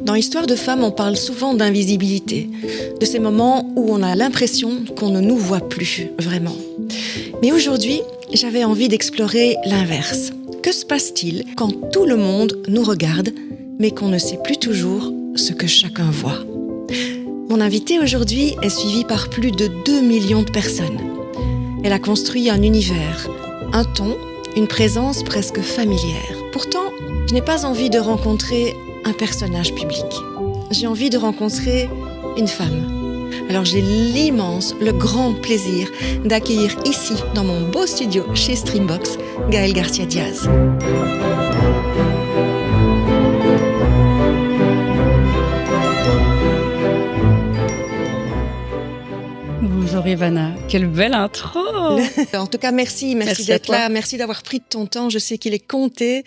Dans Histoire de femmes, on parle souvent d'invisibilité, de ces moments où on a l'impression qu'on ne nous voit plus vraiment. Mais aujourd'hui, j'avais envie d'explorer l'inverse. Que se passe-t-il quand tout le monde nous regarde, mais qu'on ne sait plus toujours ce que chacun voit? Mon invitée aujourd'hui est suivie par plus de 2 millions de personnes. Elle a construit un univers, un ton, une présence presque familière. Pourtant, je n'ai pas envie de rencontrer un personnage public. J'ai envie de rencontrer une femme. Alors j'ai l'immense, le grand plaisir d'accueillir ici, dans mon beau studio chez Streambox, Gaëlle Garcia-Diaz. Bonjour Ivana, quelle belle intro. En tout cas, merci d'être là, merci d'avoir pris de ton temps. Je sais qu'il est compté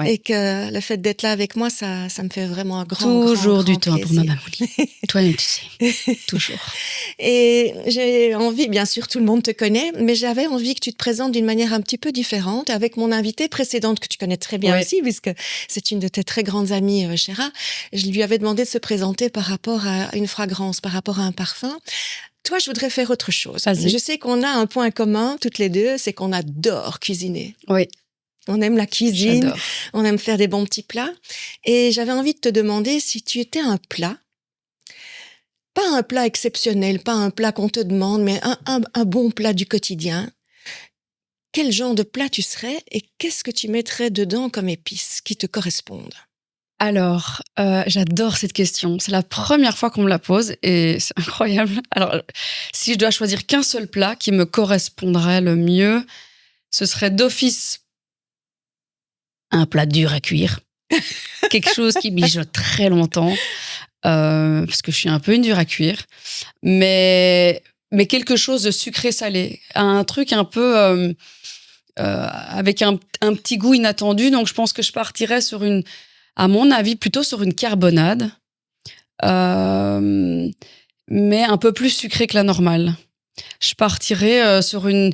et que le fait d'être là avec moi, ça me fait vraiment un grand Toujours du grand temps plaisir. pour ma mamouli. Toi-même, tu sais, toujours. Et j'ai envie, bien sûr, tout le monde te connaît, mais j'avais envie que tu te présentes d'une manière un petit peu différente avec mon invitée précédente que tu connais très bien aussi, puisque c'est une de tes très grandes amies, Chéra. Je lui avais demandé de se présenter par rapport à une fragrance, par rapport à un parfum. Toi, je voudrais faire autre chose. Vas-y. Je sais qu'on a un point commun, toutes les deux, c'est qu'on adore cuisiner. Oui. On aime la cuisine, J'adore. on aime faire des bons petits plats. Et j'avais envie de te demander si tu étais un plat, pas un plat exceptionnel, pas un plat qu'on te demande, mais un bon plat du quotidien. Quel genre de plat tu serais et qu'est-ce que tu mettrais dedans comme épices qui te correspondent? Alors, j'adore cette question. C'est la première fois qu'on me la pose et c'est incroyable. Alors, si je dois choisir qu'un seul plat qui me correspondrait le mieux, ce serait d'office un plat dur à cuire. Quelque chose qui mijote très longtemps, parce que je suis un peu une dure à cuire. Mais quelque chose de sucré-salé. Un truc un peu avec un petit goût inattendu. Donc, je pense que je partirais à mon avis, plutôt sur une carbonade, mais un peu plus sucrée que la normale. Je partirais sur une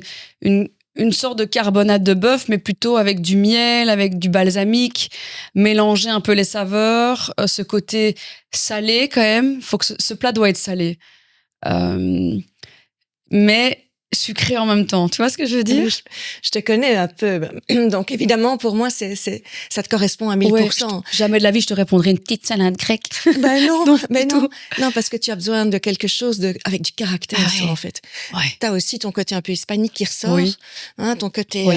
sorte de carbonade de bœuf, mais plutôt avec du miel, avec du balsamique, mélanger un peu les saveurs, ce côté salé quand même. Faut que ce plat doit être salé, mais sucré en même temps. Tu vois ce que je veux dire? Je te connais un peu. Donc, évidemment, pour moi, ça te correspond à 1000%. Ouais, jamais de la vie, je te répondrai une petite salade grecque. Ben non, Non, mais du non. tout. Non, parce que tu as besoin de quelque chose avec du caractère, Ah ouais. toi, en fait. Ouais. Tu as aussi ton côté un peu hispanique qui ressort, Oui. hein, ton côté Oui.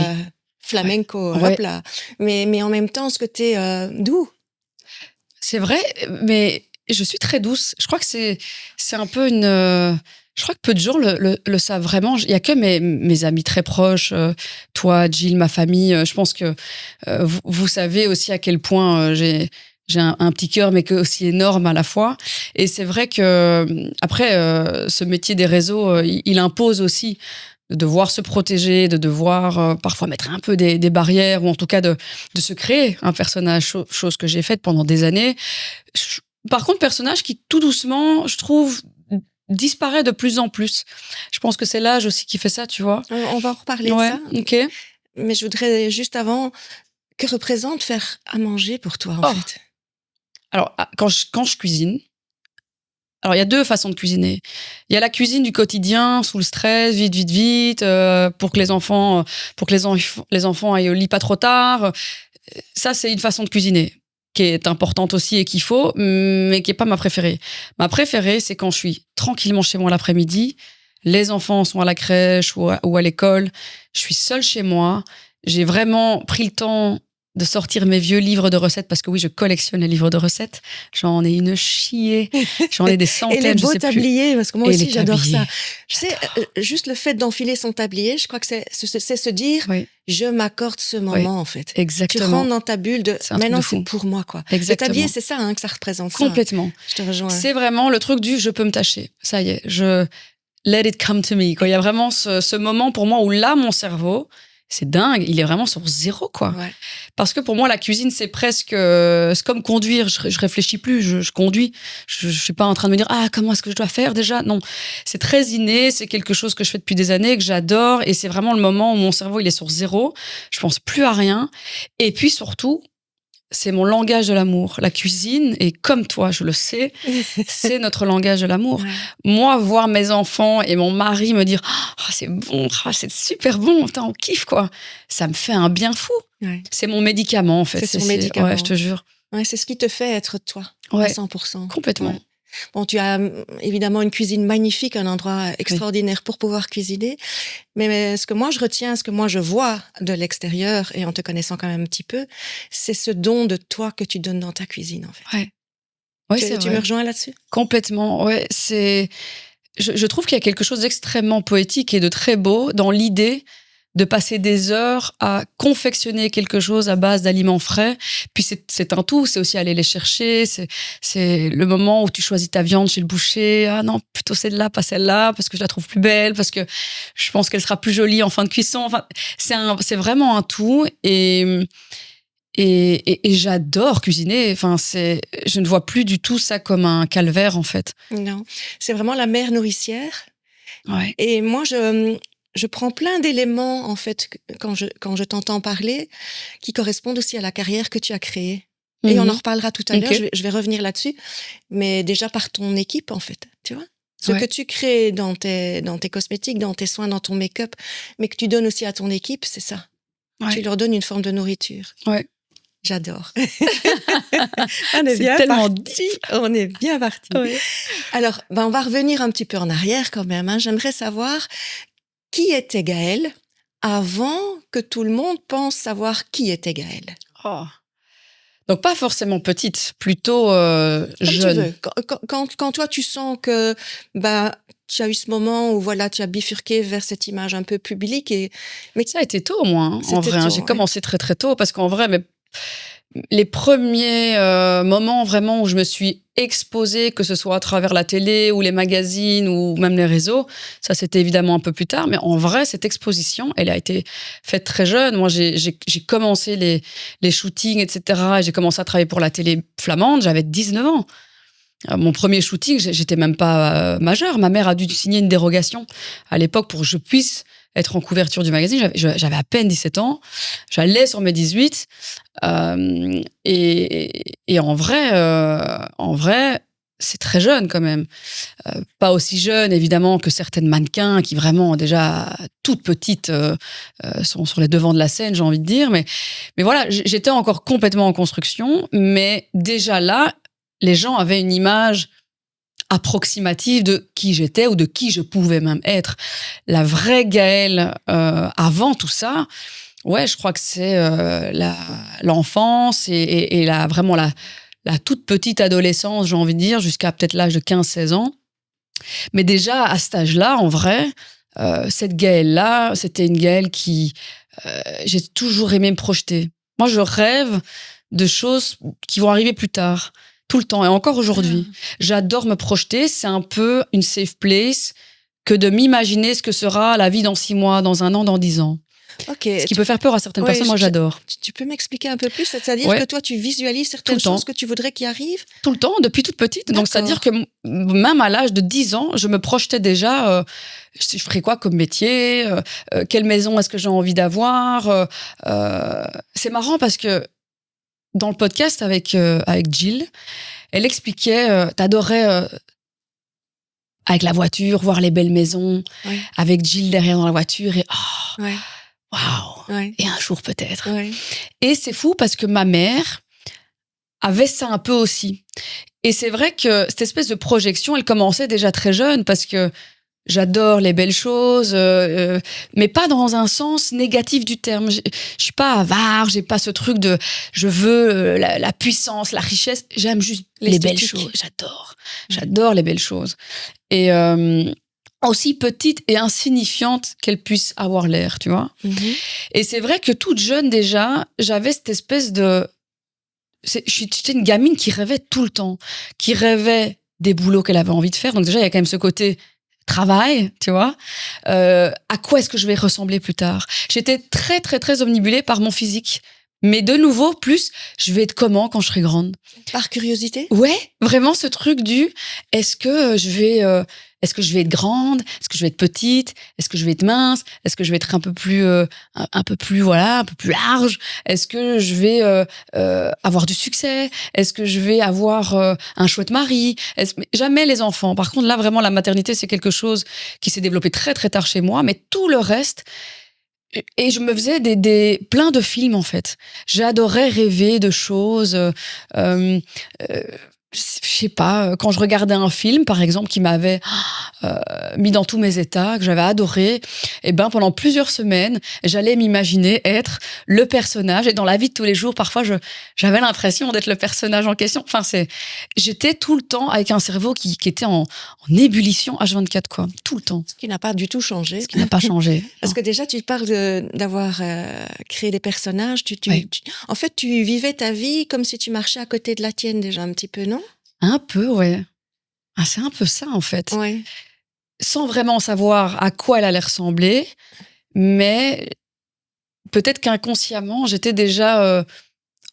flamenco, Ouais. hop là. Mais en même temps, ce côté doux. C'est vrai, mais je suis très douce. Je crois que c'est un peu je crois que peu de gens le savent vraiment. Il y a que mes amis très proches, toi, Jill, ma famille. Je pense que vous savez aussi à quel point j'ai un petit cœur, mais que aussi énorme à la fois. Et c'est vrai que après, ce métier des réseaux, il impose aussi de devoir se protéger, de devoir parfois mettre un peu des barrières, ou en tout cas de se créer un personnage, chose que j'ai faite pendant des années. Par contre, personnage qui, tout doucement, je trouve, disparaît de plus en plus. Je pense que c'est l'âge aussi qui fait ça, tu vois. On va en reparler de Ouais, ça. ok. Mais je voudrais juste avant, que représente faire à manger pour toi, en Oh. fait? Alors, quand je cuisine, alors il y a deux façons de cuisiner. Il y a la cuisine du quotidien, sous le stress, vite, pour que les enfants aillent au lit pas trop tard. Ça, c'est une façon de cuisiner qui est importante aussi et qu'il faut, mais qui est pas ma préférée. Ma préférée, c'est quand je suis tranquillement chez moi l'après-midi, les enfants sont à la crèche ou à l'école, je suis seule chez moi, j'ai vraiment pris le temps de sortir mes vieux livres de recettes, parce que oui, je collectionne les livres de recettes. J'en ai une chier. J'en ai des centaines, Et les je beaux sais plus. tabliers, parce que moi Et aussi, les j'adore ça. tabliers. Tu sais, juste le fait d'enfiler son tablier, je crois que c'est se dire, Oui, je m'accorde ce moment, en fait. Tu exactement. rentres dans ta bulle de, C'est un truc maintenant, de fou. c'est pour moi, quoi. Exactement. Le tablier, c'est ça, hein, que ça représente. Ça. Complètement. Je te rejoins. C'est vraiment le truc du je peux me tâcher. Ça y est, je let it come to me. Quoi. Il y a vraiment ce moment pour moi où là, mon cerveau, c'est dingue, il est vraiment sur zéro, quoi. Ouais. Parce que pour moi, la cuisine, c'est presque, c'est comme conduire. Je réfléchis plus, je conduis. Je suis pas en train de me dire, comment est-ce que je dois faire déjà? Non. C'est très inné, c'est quelque chose que je fais depuis des années, que j'adore, et c'est vraiment le moment où mon cerveau, il est sur zéro. Je pense plus à rien. Et puis surtout, c'est mon langage de l'amour. La cuisine, et comme toi, je le sais, c'est notre langage de l'amour. Ouais. Moi, voir mes enfants et mon mari me dire « Ah, c'est bon, ah, c'est super bon, putain, on kiffe, quoi », ça me fait un bien fou. Ouais. C'est mon médicament, en fait. C'est son médicament. Ouais, je te jure. Ouais, c'est ce qui te fait être toi, Ouais, à 100%. complètement. Ouais. Bon, tu as évidemment une cuisine magnifique, un endroit extraordinaire pour pouvoir cuisiner. Mais ce que moi je retiens, ce que moi je vois de l'extérieur, et en te connaissant quand même un petit peu, c'est ce don de toi que tu donnes dans ta cuisine, en fait. Ouais. Ouais, Tu c'est me vrai. rejoins là-dessus? Complètement. Ouais, je trouve qu'il y a quelque chose d'extrêmement poétique et de très beau dans l'idée de passer des heures à confectionner quelque chose à base d'aliments frais. Puis c'est un tout, c'est aussi aller les chercher, c'est le moment où tu choisis ta viande chez le boucher. Ah non, plutôt celle-là, pas celle-là, parce que je la trouve plus belle, parce que je pense qu'elle sera plus jolie en fin de cuisson. Enfin, c'est vraiment un tout et j'adore cuisiner. Enfin, je ne vois plus du tout ça comme un calvaire, en fait. Non, c'est vraiment la mère nourricière. Ouais. Et moi, je prends plein d'éléments, en fait, quand je t'entends parler, qui correspondent aussi à la carrière que tu as créée. Et on en reparlera tout à l'heure, Ok. je vais revenir là-dessus. Mais déjà par ton équipe, en fait, tu vois. Ce Ouais. que tu crées dans tes cosmétiques, dans tes soins, dans ton make-up, mais que tu donnes aussi à ton équipe, c'est ça. Ouais. Tu leur donnes une forme de nourriture. Ouais. J'adore. On est C'est bien tellement parti. On est bien parti. Ouais. Alors, on va revenir un petit peu en arrière quand même. Hein. J'aimerais savoir qui était Gaëlle avant que tout le monde pense savoir qui était Gaëlle. Oh. Donc, pas forcément petite, plutôt Comme jeune. tu veux. Quand toi, tu sens que tu as eu ce moment où voilà, tu as bifurqué vers cette image un peu publique. Mais ça a été tôt, moi, en C'était vrai. tôt, J'ai ouais. commencé très, très tôt parce qu'en vrai, les premiers moments vraiment où je me suis exposée, que ce soit à travers la télé ou les magazines ou même les réseaux, ça c'était évidemment un peu plus tard, mais en vrai, cette exposition, elle a été faite très jeune. Moi, j'ai commencé les shootings, etc. Et j'ai commencé à travailler pour la télé flamande, j'avais 19 ans. Mon premier shooting, j'étais même pas majeure. Ma mère a dû signer une dérogation à l'époque pour que je puisse être en couverture du magazine. J'avais à peine 17 ans. J'allais sur mes 18. Et en vrai, c'est très jeune quand même. Pas aussi jeune, évidemment, que certaines mannequins qui vraiment, déjà toutes petites, sont sur les devants de la scène, j'ai envie de dire. Mais voilà, j'étais encore complètement en construction. Mais déjà là, les gens avaient une image approximative de qui j'étais ou de qui je pouvais même être. La vraie Gaëlle, avant tout ça, ouais, je crois que c'est l'enfance et vraiment la toute petite adolescence, j'ai envie de dire, jusqu'à peut-être l'âge de 15-16 ans. Mais déjà, à cet âge-là, en vrai, cette Gaëlle-là, c'était une Gaëlle qui... j'ai toujours aimé me projeter. Moi, je rêve de choses qui vont arriver plus tard. Tout le temps, et encore aujourd'hui. J'adore me projeter, c'est un peu une safe place que de m'imaginer ce que sera la vie dans 6 mois, dans 1 an, dans 10 ans. Okay. Ce qui peut faire peur à certaines personnes, moi j'adore. Tu peux m'expliquer un peu plus? C'est-à-dire que toi, tu visualises certaines choses que tu voudrais qu'il arrive? Tout le temps, depuis toute petite. Donc, c'est-à-dire que même à l'âge de 10 ans, je me projetais déjà, je ferais quoi comme métier, quelle maison est-ce que j'ai envie d'avoir. C'est marrant parce que dans le podcast avec Jill, elle expliquait, t'adorais avec la voiture, voir les belles maisons, avec Jill derrière dans la voiture et waouh, et un jour peut-être. Et c'est fou parce que ma mère avait ça un peu aussi. Et c'est vrai que cette espèce de projection, elle commençait déjà très jeune parce que j'adore les belles choses, mais pas dans un sens négatif du terme. Je suis pas avare, j'ai pas ce truc de je veux la puissance, la richesse. J'aime juste les belles choses. J'adore les belles choses. Et aussi petite et insignifiante qu'elle puisse avoir l'air, tu vois. Et c'est vrai que toute jeune déjà, j'avais cette espèce de... J'étais une gamine qui rêvait tout le temps, qui rêvait des boulots qu'elle avait envie de faire. Donc déjà, il y a quand même ce côté... travail, tu vois, à quoi est-ce que je vais ressembler plus tard. J'étais très, très, très omnibulée par mon physique. Mais de nouveau, plus, je vais être comment quand je serai grande? Par curiosité? Ouais, vraiment ce truc du, est-ce que est-ce que je vais être grande? Est-ce que je vais être petite? Est-ce que je vais être mince? Est-ce que je vais être un peu plus voilà, un peu plus large? Est-ce que je vais avoir du succès? Est-ce que je vais avoir un chouette mari? Mais jamais les enfants. Par contre, là, vraiment, la maternité, c'est quelque chose qui s'est développé très, très tard chez moi. Mais tout le reste... Et je me faisais plein de films, en fait. J'adorais rêver de choses... je sais pas, quand je regardais un film, par exemple, qui m'avait mis dans tous mes états, que j'avais adoré, et ben pendant plusieurs semaines, j'allais m'imaginer être le personnage. Et dans la vie de tous les jours, parfois, j'avais l'impression d'être le personnage en question. Enfin, j'étais tout le temps avec un cerveau qui était en ébullition H24, quoi. Tout le temps. Ce qui n'a pas du tout changé. Ce qui n'a pas changé. Parce que déjà, tu parles d'avoir créé des personnages. Oui. En fait, tu vivais ta vie comme si tu marchais à côté de la tienne déjà un petit peu, non? Un peu, ouais. Ah, c'est un peu ça, en fait. Ouais. Sans vraiment savoir à quoi elle allait ressembler, mais peut-être qu'inconsciemment, j'étais déjà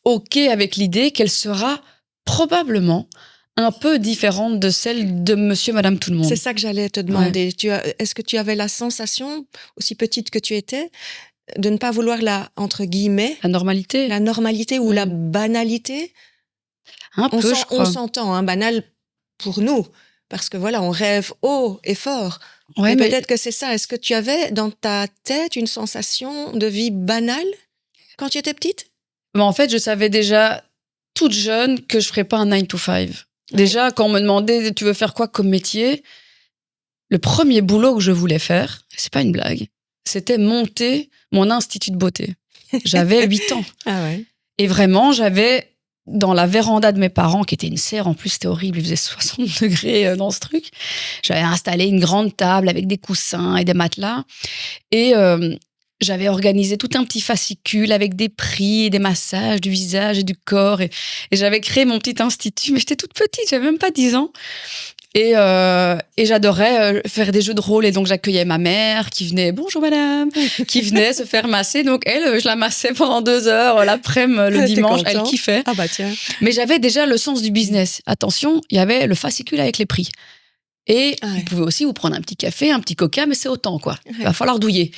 OK avec l'idée qu'elle sera probablement un peu différente de celle de Monsieur, Madame, tout le monde. C'est ça que j'allais te demander. Est-ce que tu avais la sensation, aussi petite que tu étais, de ne pas vouloir entre guillemets, la normalité ou la banalité? Un peu, je crois. On s'entend, hein, banal pour nous, parce que voilà, on rêve haut et fort. Ouais, mais peut-être que c'est ça. Est-ce que tu avais dans ta tête une sensation de vie banale quand tu étais petite? Mais en fait, je savais déjà toute jeune que je ferais pas un 9 to 5. Déjà, quand on me demandait tu veux faire quoi comme métier, le premier boulot que je voulais faire, c'est pas une blague, c'était monter mon institut de beauté. J'avais 8 ans. Ah ouais. Et vraiment, j'avais dans la véranda de mes parents, qui était une serre, en plus c'était horrible, il faisait 60 degrés dans ce truc, j'avais installé une grande table avec des coussins et des matelas. Et j'avais organisé tout un petit fascicule avec des prix et des massages du visage et du corps. Et j'avais créé mon petit institut, mais j'étais toute petite, j'avais même pas 10 ans. Et j'adorais faire des jeux de rôle. Et donc, j'accueillais ma mère qui venait, bonjour madame, qui venait se faire masser. Donc, elle, je la massais pendant 2 heures l'après-midi, le dimanche. Elle kiffait. Ah bah tiens. Mais j'avais déjà le sens du business. Attention, il y avait le fascicule avec les prix. Et vous pouvez aussi vous prendre un petit café, un petit coca, mais c'est autant, quoi. Il va falloir douiller.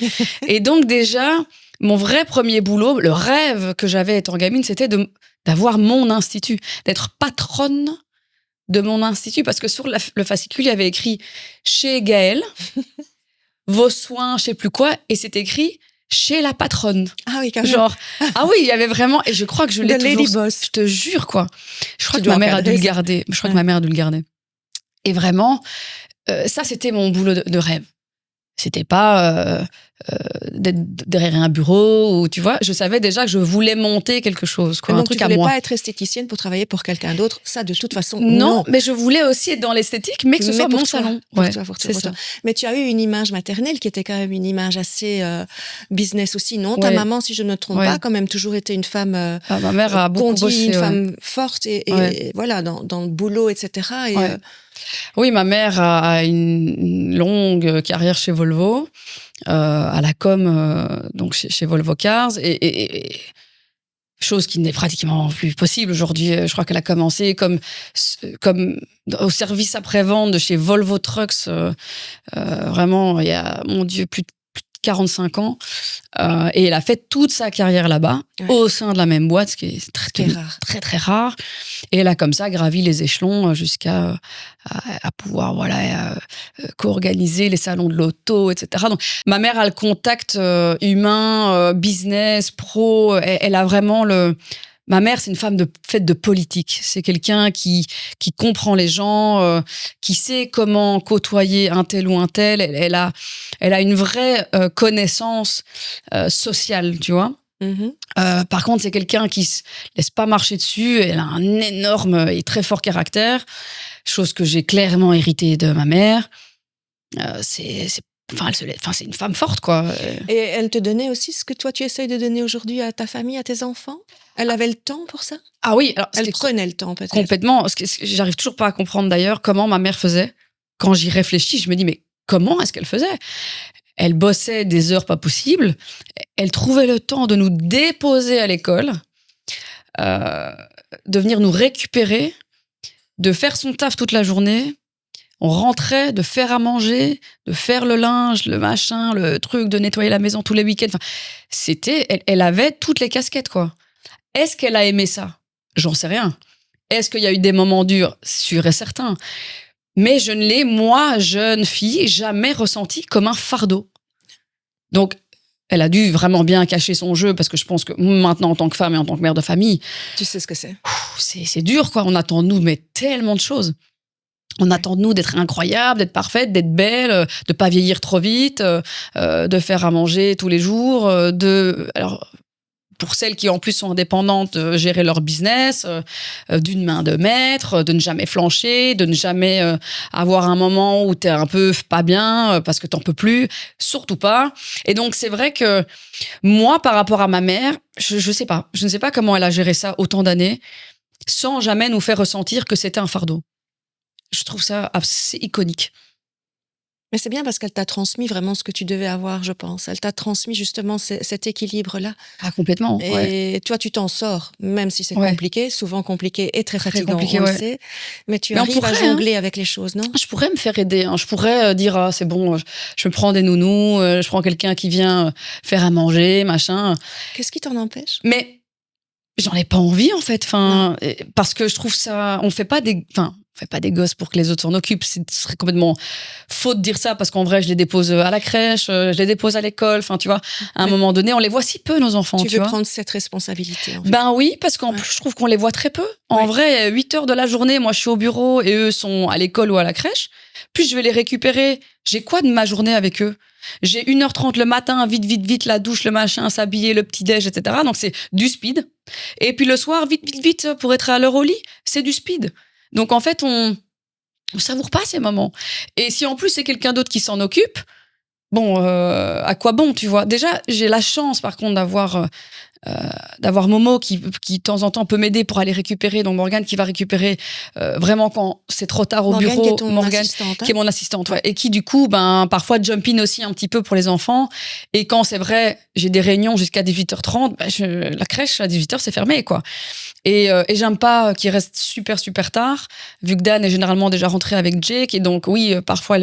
Et donc, déjà, mon vrai premier boulot, le rêve que j'avais étant gamine, c'était d'avoir mon institut, d'être patronne de mon institut, parce que sur le fascicule, il y avait écrit « Chez Gaëlle, vos soins, je sais plus quoi », et c'est écrit « Chez la patronne ». Ah oui, quand même. Genre, ah oui, il y avait vraiment, et je crois que je l'ai toujours... Lady Boss. Je te jure, quoi. Je crois que ma mère a dû le garder. Je crois que ma mère a dû le garder. Et vraiment, ça, c'était mon boulot de rêve. C'était pas d'être derrière un bureau ou tu vois, je savais déjà que je voulais monter quelque chose, quoi, un truc à moi. Donc tu voulais pas être esthéticienne pour travailler pour quelqu'un d'autre, ça de toute façon. Non, mais je voulais aussi être dans l'esthétique, mais que ce soit mon salon. Pour toi. Mais tu as eu une image maternelle qui était quand même une image assez business aussi, non? Ta maman, si je ne me trompe pas, quand même toujours été une femme. Ma mère a beaucoup bossé, une femme forte et voilà dans le boulot, etc. Et, oui, ma mère a une longue carrière chez Volvo, à la com, donc chez Volvo Cars, et chose qui n'est pratiquement plus possible aujourd'hui. Je crois qu'elle a commencé comme au service après-vente de chez Volvo Trucks, vraiment, il y a, mon Dieu, plus de 45 ans. Et elle a fait toute sa carrière là-bas, au sein de la même boîte, ce qui est très, très rare. Et elle a comme ça gravi les échelons jusqu'à à pouvoir co-organiser les salons de l'auto, etc. Donc, ma mère a le contact humain, business, pro. Elle a vraiment Ma mère, c'est une femme faite de politique. C'est quelqu'un qui comprend les gens, qui sait comment côtoyer un tel ou un tel. Elle a une vraie connaissance sociale, tu vois. Mm-hmm. Par contre, c'est quelqu'un qui se laisse pas marcher dessus. Elle a un énorme et très fort caractère, chose que j'ai clairement héritée de ma mère. C'est une femme forte, quoi. Et elle te donnait aussi ce que toi, tu essayes de donner aujourd'hui à ta famille, à tes enfants? Elle avait le temps pour ça? Ah oui. Alors, elle prenait le temps, peut-être. Complètement. J'arrive toujours pas à comprendre, d'ailleurs, comment ma mère faisait. Quand j'y réfléchis, je me dis, mais comment est-ce qu'elle faisait? Elle bossait des heures pas possibles. Elle trouvait le temps de nous déposer à l'école, de venir nous récupérer, de faire son taf toute la journée. On rentrait de faire à manger, de faire le linge, le machin, le truc, de nettoyer la maison tous les week-ends. Enfin, elle avait toutes les casquettes, quoi. Est-ce qu'elle a aimé ça? J'en sais rien. Est-ce qu'il y a eu des moments durs? Sûr et certain. Mais je ne l'ai, moi, jeune fille, jamais ressenti comme un fardeau. Donc, elle a dû vraiment bien cacher son jeu, parce que je pense que maintenant, en tant que femme et en tant que mère de famille, Tu sais ce que c'est. c'est dur, quoi. On attend de nous, mais tellement de choses. On attend de nous d'être incroyable, d'être parfaite, d'être belle, de pas vieillir trop vite, de faire à manger tous les jours, alors, pour celles qui en plus sont indépendantes, gérer leur business d'une main de maître, de ne jamais flancher, de ne jamais avoir un moment où t'es un peu pas bien parce que t'en peux plus, surtout pas. Et donc c'est vrai que moi, par rapport à ma mère, je sais pas, je ne sais pas comment elle a géré ça autant d'années sans jamais nous faire ressentir que c'était un fardeau. Je trouve ça assez iconique. Mais c'est bien parce qu'elle t'a transmis vraiment ce que tu devais avoir, je pense. Elle t'a transmis justement cet équilibre-là. Ah, complètement. Et Ouais. toi, tu t'en sors, même si c'est Ouais. compliqué, souvent compliqué et très Très fatigant, compliqué, on le ouais. sait. Mais tu Mais on arrives à pourrait, hein. jongler avec les choses, non? Je pourrais me faire aider, hein. Je pourrais dire, ah, c'est bon, je me prends des nounous, je prends quelqu'un qui vient faire à manger, machin. Qu'est-ce qui t'en empêche? Mais j'en ai pas envie, en fait. Enfin, parce que je trouve ça, on fait pas des gosses pour que les autres s'en occupent. Ce serait complètement faux de dire ça, parce qu'en vrai, je les dépose à la crèche, je les dépose à l'école. Enfin, tu vois, à un moment donné, on les voit si peu, nos enfants, Tu tu veux vois. prendre cette responsabilité, en fait. Ben oui, parce qu'en plus, je trouve qu'on les voit très peu. En vrai, 8 heures de la journée, moi, je suis au bureau et eux sont à l'école ou à la crèche. Puis je vais les récupérer. J'ai quoi de ma journée avec eux? J'ai 1h30 le matin, vite, la douche, le machin, s'habiller, le petit-déj, etc. Donc c'est du speed. Et puis le soir, vite, pour être à l'heure au lit, c'est du speed. Donc en fait, on savoure pas ces moments. Et si en plus c'est quelqu'un d'autre qui s'en occupe, bon, à quoi bon, tu vois? Déjà, j'ai la chance, par contre, d'avoir Momo qui de temps en temps peut m'aider pour aller récupérer. Donc Morgane qui va récupérer vraiment quand c'est trop tard au Morgane, bureau. qui est ton Morgane assistante, hein? qui est mon assistante, ouais. Et qui du coup, ben parfois jump in aussi un petit peu pour les enfants. Et quand c'est vrai, j'ai des réunions jusqu'à 18h30, ben la crèche à 18h c'est fermé, quoi. Et j'aime pas qu'il reste super tard, vu que Dan est généralement déjà rentré avec Jake. Et donc, oui, parfois,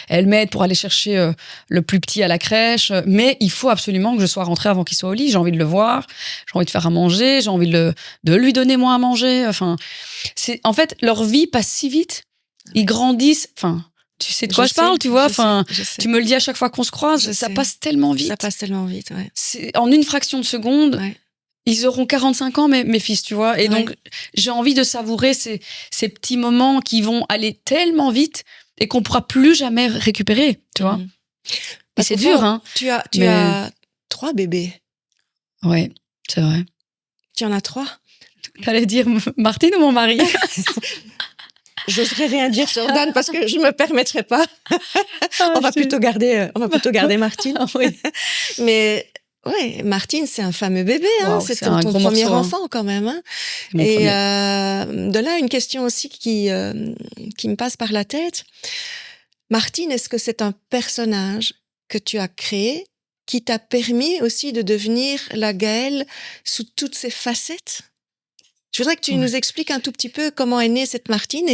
elle m'aide pour aller chercher le plus petit à la crèche. Mais il faut absolument que je sois rentrée avant qu'il soit au lit. J'ai envie de le voir, j'ai envie de faire à manger, j'ai envie de lui donner moi à manger. Enfin, en fait, leur vie passe si vite. Ils grandissent. Enfin, tu sais de quoi je parle, tu vois. Enfin, tu me le dis à chaque fois qu'on se croise. Ça passe tellement vite. Ça passe tellement vite, ouais. C'est en une fraction de seconde. Ouais. Ils auront 45 ans, mes fils, tu vois. Et donc, j'ai envie de savourer ces petits moments qui vont aller tellement vite et qu'on pourra plus jamais récupérer, tu vois. Et c'est dur, hein. Tu as 3 bébés. Ouais, c'est vrai. Tu en as 3? T'allais dire Martine ou mon mari? J'oserais rien dire sur Dan parce que je me permettrais pas. On va plutôt garder Martine. Oui. Mais ouais, Martine, c'est un fameux bébé, hein. Wow, c'est ton premier morceau, enfant quand même, hein. Et de là, une question aussi qui me passe par la tête. Martine, est-ce que c'est un personnage que tu as créé qui t'a permis aussi de devenir la Gaëlle sous toutes ses facettes? Je voudrais que tu nous expliques un tout petit peu comment est née cette Martine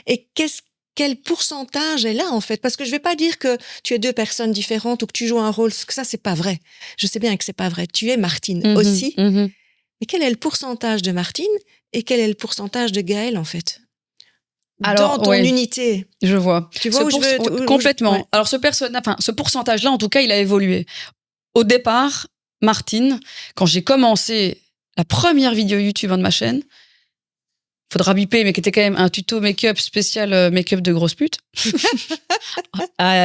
et quel pourcentage elle a, en fait. Parce que je vais pas dire que tu es 2 personnes différentes ou que tu joues un rôle, que ça, c'est pas vrai. Je sais bien que c'est pas vrai. Tu es Martine aussi. Mais quel est le pourcentage de Martine et quel est le pourcentage de Gaëlle, en fait? Alors, dans ton unité. Je vois. Tu vois où je veux... Complètement. Alors, ce pourcentage-là, en tout cas, il a évolué. Au départ, Martine, quand j'ai commencé la première vidéo YouTube de ma chaîne, faudra biper, mais qui était quand même un tuto make-up spécial make-up de grosse pute.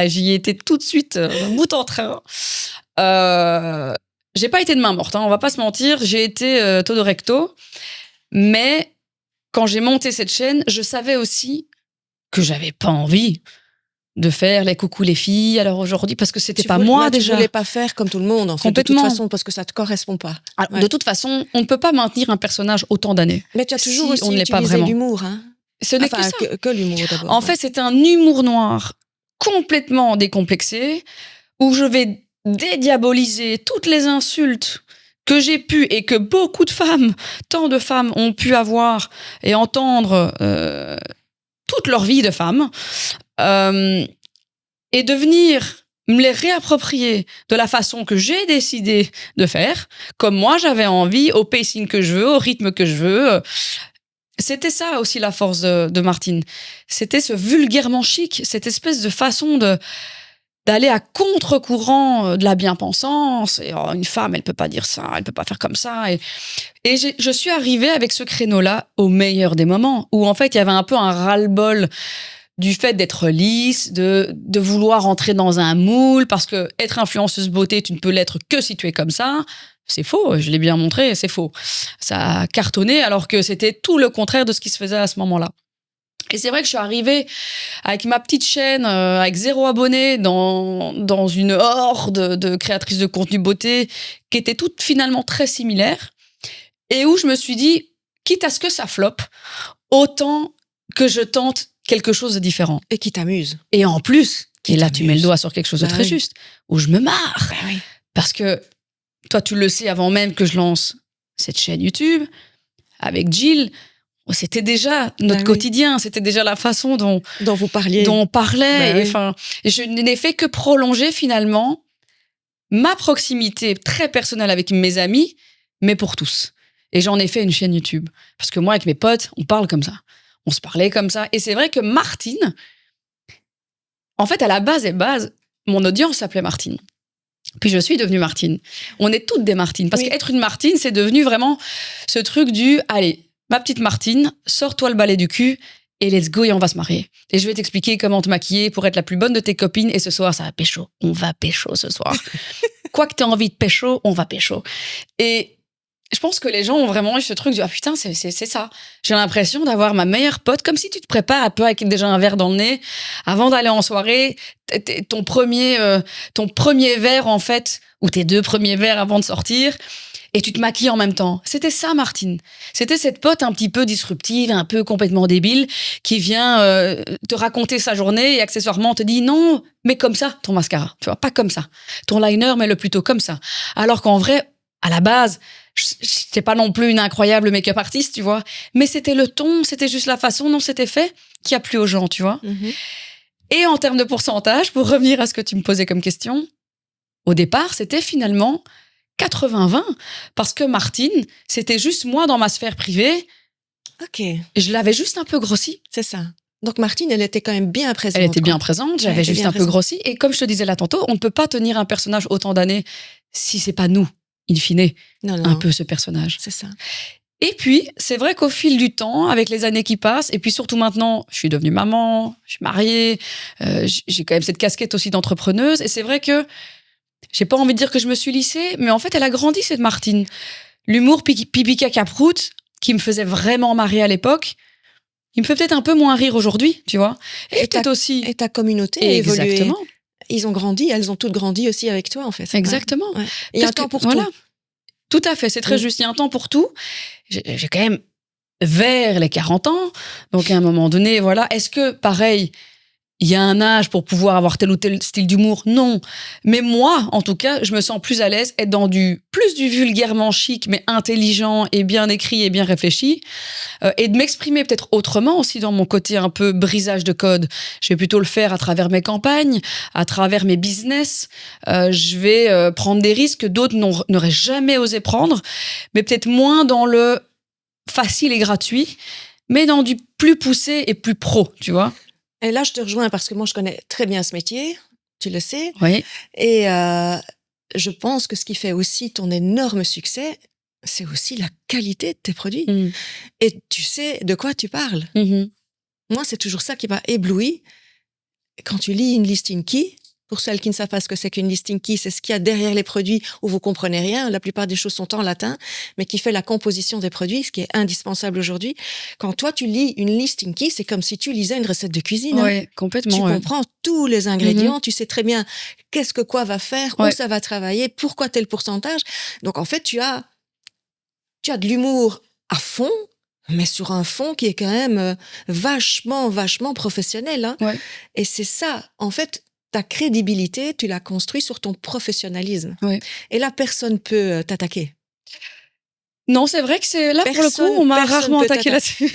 J'y étais tout de suite, bout en train. J'ai pas été de main morte, hein, on va pas se mentir. J'ai été todo recto. Mais quand j'ai monté cette chaîne, je savais aussi que j'avais pas envie de faire les coucou les filles. Alors aujourd'hui, parce que c'était pas moi déjà. Tu voulais pas faire comme tout le monde, en fait, de toute façon, parce que ça te correspond pas. Alors, de toute façon, on ne peut pas maintenir un personnage autant d'années. Mais tu as toujours aussi utilisé l'humour, hein. Ce n'est que ça. Que l'humour d'abord. En fait, c'est un humour noir complètement décomplexé où je vais dédiaboliser toutes les insultes que j'ai pu et que beaucoup de femmes, tant de femmes ont pu avoir et entendre toute leur vie de femme. et de venir me les réapproprier de la façon que j'ai décidé de faire, comme moi j'avais envie, au pacing que je veux, au rythme que je veux. C'était ça aussi la force de Martine. C'était ce vulgairement chic, cette espèce de façon d'aller à contre-courant de la bien-pensance. Et, une femme, elle peut pas dire ça, elle peut pas faire comme ça. Et je suis arrivée avec ce créneau-là au meilleur des moments, où en fait, il y avait un peu un ras-le-bol du fait d'être lisse, de vouloir entrer dans un moule, parce que être influenceuse beauté, tu ne peux l'être que si tu es comme ça. C'est faux, je l'ai bien montré, c'est faux. Ça a cartonné alors que c'était tout le contraire de ce qui se faisait à ce moment-là. Et c'est vrai que je suis arrivée avec ma petite chaîne, avec 0 abonné, dans une horde de créatrices de contenu beauté qui étaient toutes finalement très similaires, et où je me suis dit, quitte à ce que ça floppe, autant que je tente quelque chose de différent. Et qui t'amuse. Et en plus, et là tu mets le doigt sur quelque chose de très juste, où je me marre. Bah oui. Parce que toi, tu le sais avant même que je lance cette chaîne YouTube, avec Jill, c'était déjà notre quotidien, c'était déjà la façon dont vous parliez. Dont on parlait. Bah et, enfin, je n'ai fait que prolonger finalement ma proximité très personnelle avec mes amis, mais pour tous. Et j'en ai fait une chaîne YouTube. Parce que moi, avec mes potes, on parle comme ça. On se parlait comme ça. Et c'est vrai que Martine, en fait, à la base, mon audience s'appelait Martine. Puis je suis devenue Martine. On est toutes des Martines. Parce qu'être une Martine, c'est devenu vraiment ce truc du « Allez, ma petite Martine, sors-toi le balai du cul et let's go et on va se marier. Et je vais t'expliquer comment te maquiller pour être la plus bonne de tes copines. Et ce soir, ça va pécho. On va pécho ce soir. Quoi que t'aies envie de pécho, on va pécho. » Et je pense que les gens ont vraiment eu ce truc du « Ah putain, c'est ça. » J'ai l'impression d'avoir ma meilleure pote, comme si tu te prépares un peu avec déjà un verre dans le nez avant d'aller en soirée. Ton premier verre, en fait, ou tes 2 premiers verres avant de sortir. Et tu te maquilles en même temps. C'était ça, Martine. C'était cette pote un petit peu disruptive, un peu complètement débile, qui vient te raconter sa journée et accessoirement te dit non, mais comme ça, ton mascara. Tu vois, pas comme ça. Ton liner, mets-le plutôt comme ça. Alors qu'en vrai, à la base, j'étais pas non plus une incroyable make-up artiste, tu vois. Mais c'était le ton, c'était juste la façon dont c'était fait qui a plu aux gens, tu vois. Mm-hmm. Et en termes de pourcentage, pour revenir à ce que tu me posais comme question, au départ, c'était finalement 80-20, parce que Martine, c'était juste moi dans ma sphère privée. Ok. Et je l'avais juste un peu grossi. C'est ça. Donc Martine, elle était quand même bien présente. Elle était bien présente, j'avais juste un peu grossi. Et comme je te disais là tantôt, on ne peut pas tenir un personnage autant d'années si c'est pas nous, in fine, un peu ce personnage. C'est ça. Et puis, c'est vrai qu'au fil du temps, avec les années qui passent, et puis surtout maintenant, je suis devenue maman, je suis mariée, j'ai quand même cette casquette aussi d'entrepreneuse, et c'est vrai que j'ai pas envie de dire que je me suis lissée, mais en fait, elle a grandi, cette Martine. L'humour pipi caca prout, qui me faisait vraiment marrer à l'époque, il me fait peut-être un peu moins rire aujourd'hui, tu vois. Et peut-être aussi. Et ta communauté a évolué. Exactement. Ils ont grandi, elles ont toutes grandi aussi avec toi, en fait. Exactement. Ouais. Il y a un temps pour tout. Tout à fait, c'est très juste. Il y a un temps pour tout. J'ai quand même vers les 40 ans. Donc, à un moment donné, voilà. Est-ce que, pareil, il y a un âge pour pouvoir avoir tel ou tel style d'humour? Non. Mais moi, en tout cas, je me sens plus à l'aise être dans plus du vulgairement chic, mais intelligent et bien écrit et bien réfléchi. Et de m'exprimer peut-être autrement aussi dans mon côté un peu brisage de code. Je vais plutôt le faire à travers mes campagnes, à travers mes business. Je vais prendre des risques que d'autres n'auraient jamais osé prendre, mais peut-être moins dans le facile et gratuit, mais dans du plus poussé et plus pro, tu vois. Et là, je te rejoins parce que moi, je connais très bien ce métier, tu le sais. Oui. Et je pense que ce qui fait aussi ton énorme succès, c'est aussi la qualité de tes produits. Mmh. Et tu sais de quoi tu parles. Mmh. Moi, c'est toujours ça qui m'a ébloui. Quand tu lis une listing key, pour celles qui ne savent pas ce que c'est qu'une listing key, c'est ce qu'il y a derrière les produits où vous comprenez rien. La plupart des choses sont en latin, mais qui fait la composition des produits, ce qui est indispensable aujourd'hui. Quand toi, tu lis une listing key, c'est comme si tu lisais une recette de cuisine. Oui, hein. Complètement. Tu comprends tous les ingrédients, tu sais très bien qu'est-ce que quoi va faire, où ça va travailler, pourquoi tel pourcentage. Donc, en fait, tu as de l'humour à fond, mais sur un fond qui est quand même vachement professionnel. Hein. Ouais. Et c'est ça, en fait, ta crédibilité, tu l'as construit sur ton professionnalisme. Ouais. Et là, personne ne peut t'attaquer. Non, c'est vrai que c'est là, pour le coup, on m'a rarement attaqué là-dessus.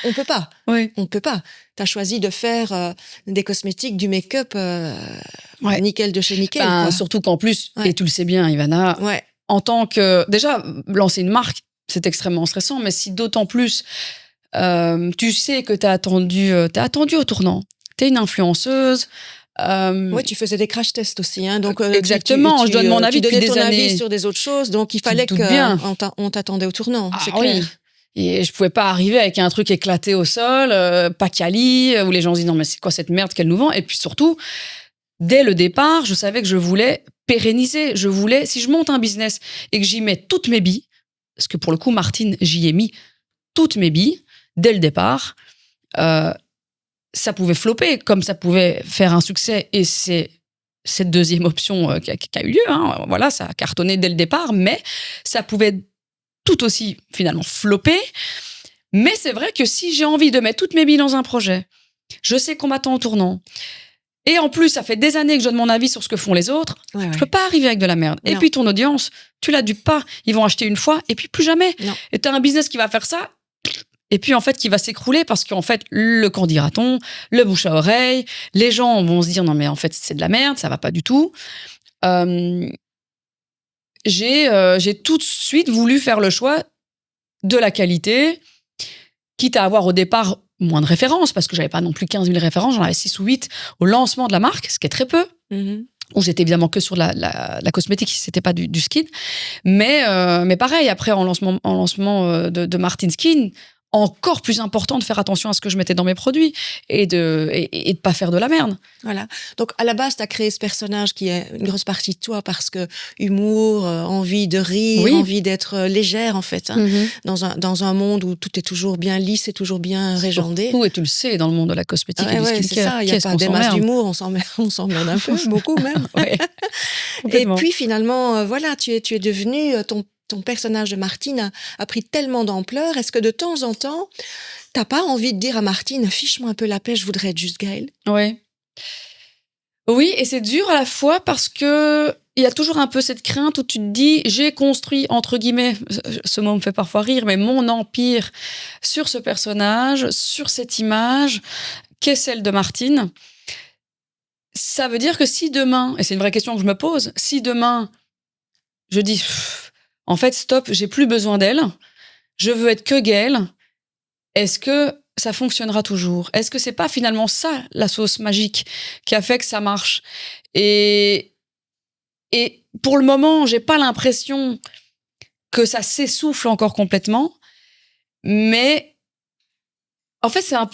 On ne peut pas. Oui. On ne peut pas. tu as choisi de faire des cosmétiques, du make-up nickel de chez nickel. Surtout qu'en plus, et tu le sais bien, Ivana, en tant que... Déjà, lancer une marque, c'est extrêmement stressant, mais si d'autant plus, tu sais que tu as attendu au tournant. Tu es une influenceuse. Oui, tu faisais des crash tests aussi. Hein, donc, exactement, je donne mon avis depuis des années. Tu donnais ton avis sur des autres choses, donc il fallait qu'on t'attendait au tournant, c'est clair. Oui. Et je pouvais pas arriver avec un truc éclaté au sol, pas quali, où les gens se disent non mais c'est quoi cette merde qu'elle nous vend. Et puis surtout, dès le départ, je savais que je voulais pérenniser. Si je monte un business et que j'y mets toutes mes billes, parce que pour le coup, Martine, j'y ai mis toutes mes billes dès le départ, ça pouvait flopper, comme ça pouvait faire un succès. Et c'est cette deuxième option qui a eu lieu. Hein. Voilà, ça a cartonné dès le départ, mais ça pouvait tout aussi finalement flopper. Mais c'est vrai que si j'ai envie de mettre toutes mes billes dans un projet, je sais qu'on m'attend au tournant. Et en plus, ça fait des années que je donne mon avis sur ce que font les autres. Je peux pas arriver avec de la merde. Non. Et puis ton audience, tu la dupes pas. Ils vont acheter une fois et puis plus jamais. Non. Et tu as un business qui va faire ça et puis en fait qui va s'écrouler parce qu'en fait le qu'en dira-t-on, le bouche à oreille, les gens vont se dire non mais en fait c'est de la merde, ça va pas du tout. J'ai tout de suite voulu faire le choix de la qualité, quitte à avoir au départ moins de références, parce que j'avais pas non plus 15 000 références, j'en avais 6 ou 8 au lancement de la marque, ce qui est très peu. Où j'étais évidemment que sur la cosmétique, c'était pas du skin. Mais pareil, après, en lancement de Martin Skin, encore plus important de faire attention à ce que je mettais dans mes produits et de pas faire de la merde. Voilà. Donc, à la base, tu as créé ce personnage qui est une grosse partie de toi parce que humour, envie de rire, envie d'être légère, en fait. Hein, dans un monde où tout est toujours bien lisse et toujours bien régendé. Surtout, et tu le sais, dans le monde de la cosmétique et du skincare. C'est ça, il n'y a pas des masses d'humour, on s'emmerde un peu, beaucoup même. Et puis, finalement, voilà, tu es devenu ton personnage de Martine a pris tellement d'ampleur. Est-ce que de temps en temps, t'as pas envie de dire à Martine, fiche-moi un peu la paix, je voudrais être juste Gaëlle? Oui, et c'est dur à la fois parce que il y a toujours un peu cette crainte où tu te dis, j'ai construit, entre guillemets, ce mot me fait parfois rire, mais mon empire sur ce personnage, sur cette image, qu'est celle de Martine. Ça veut dire que si demain, et c'est une vraie question que je me pose, si demain, je dis... En fait, stop, j'ai plus besoin d'elle. Je veux être que Gaëlle. Est-ce que ça fonctionnera toujours? Est-ce que c'est pas finalement ça, la sauce magique, qui a fait que ça marche? Et pour le moment, j'ai pas l'impression que ça s'essouffle encore complètement. Mais en fait, c'est un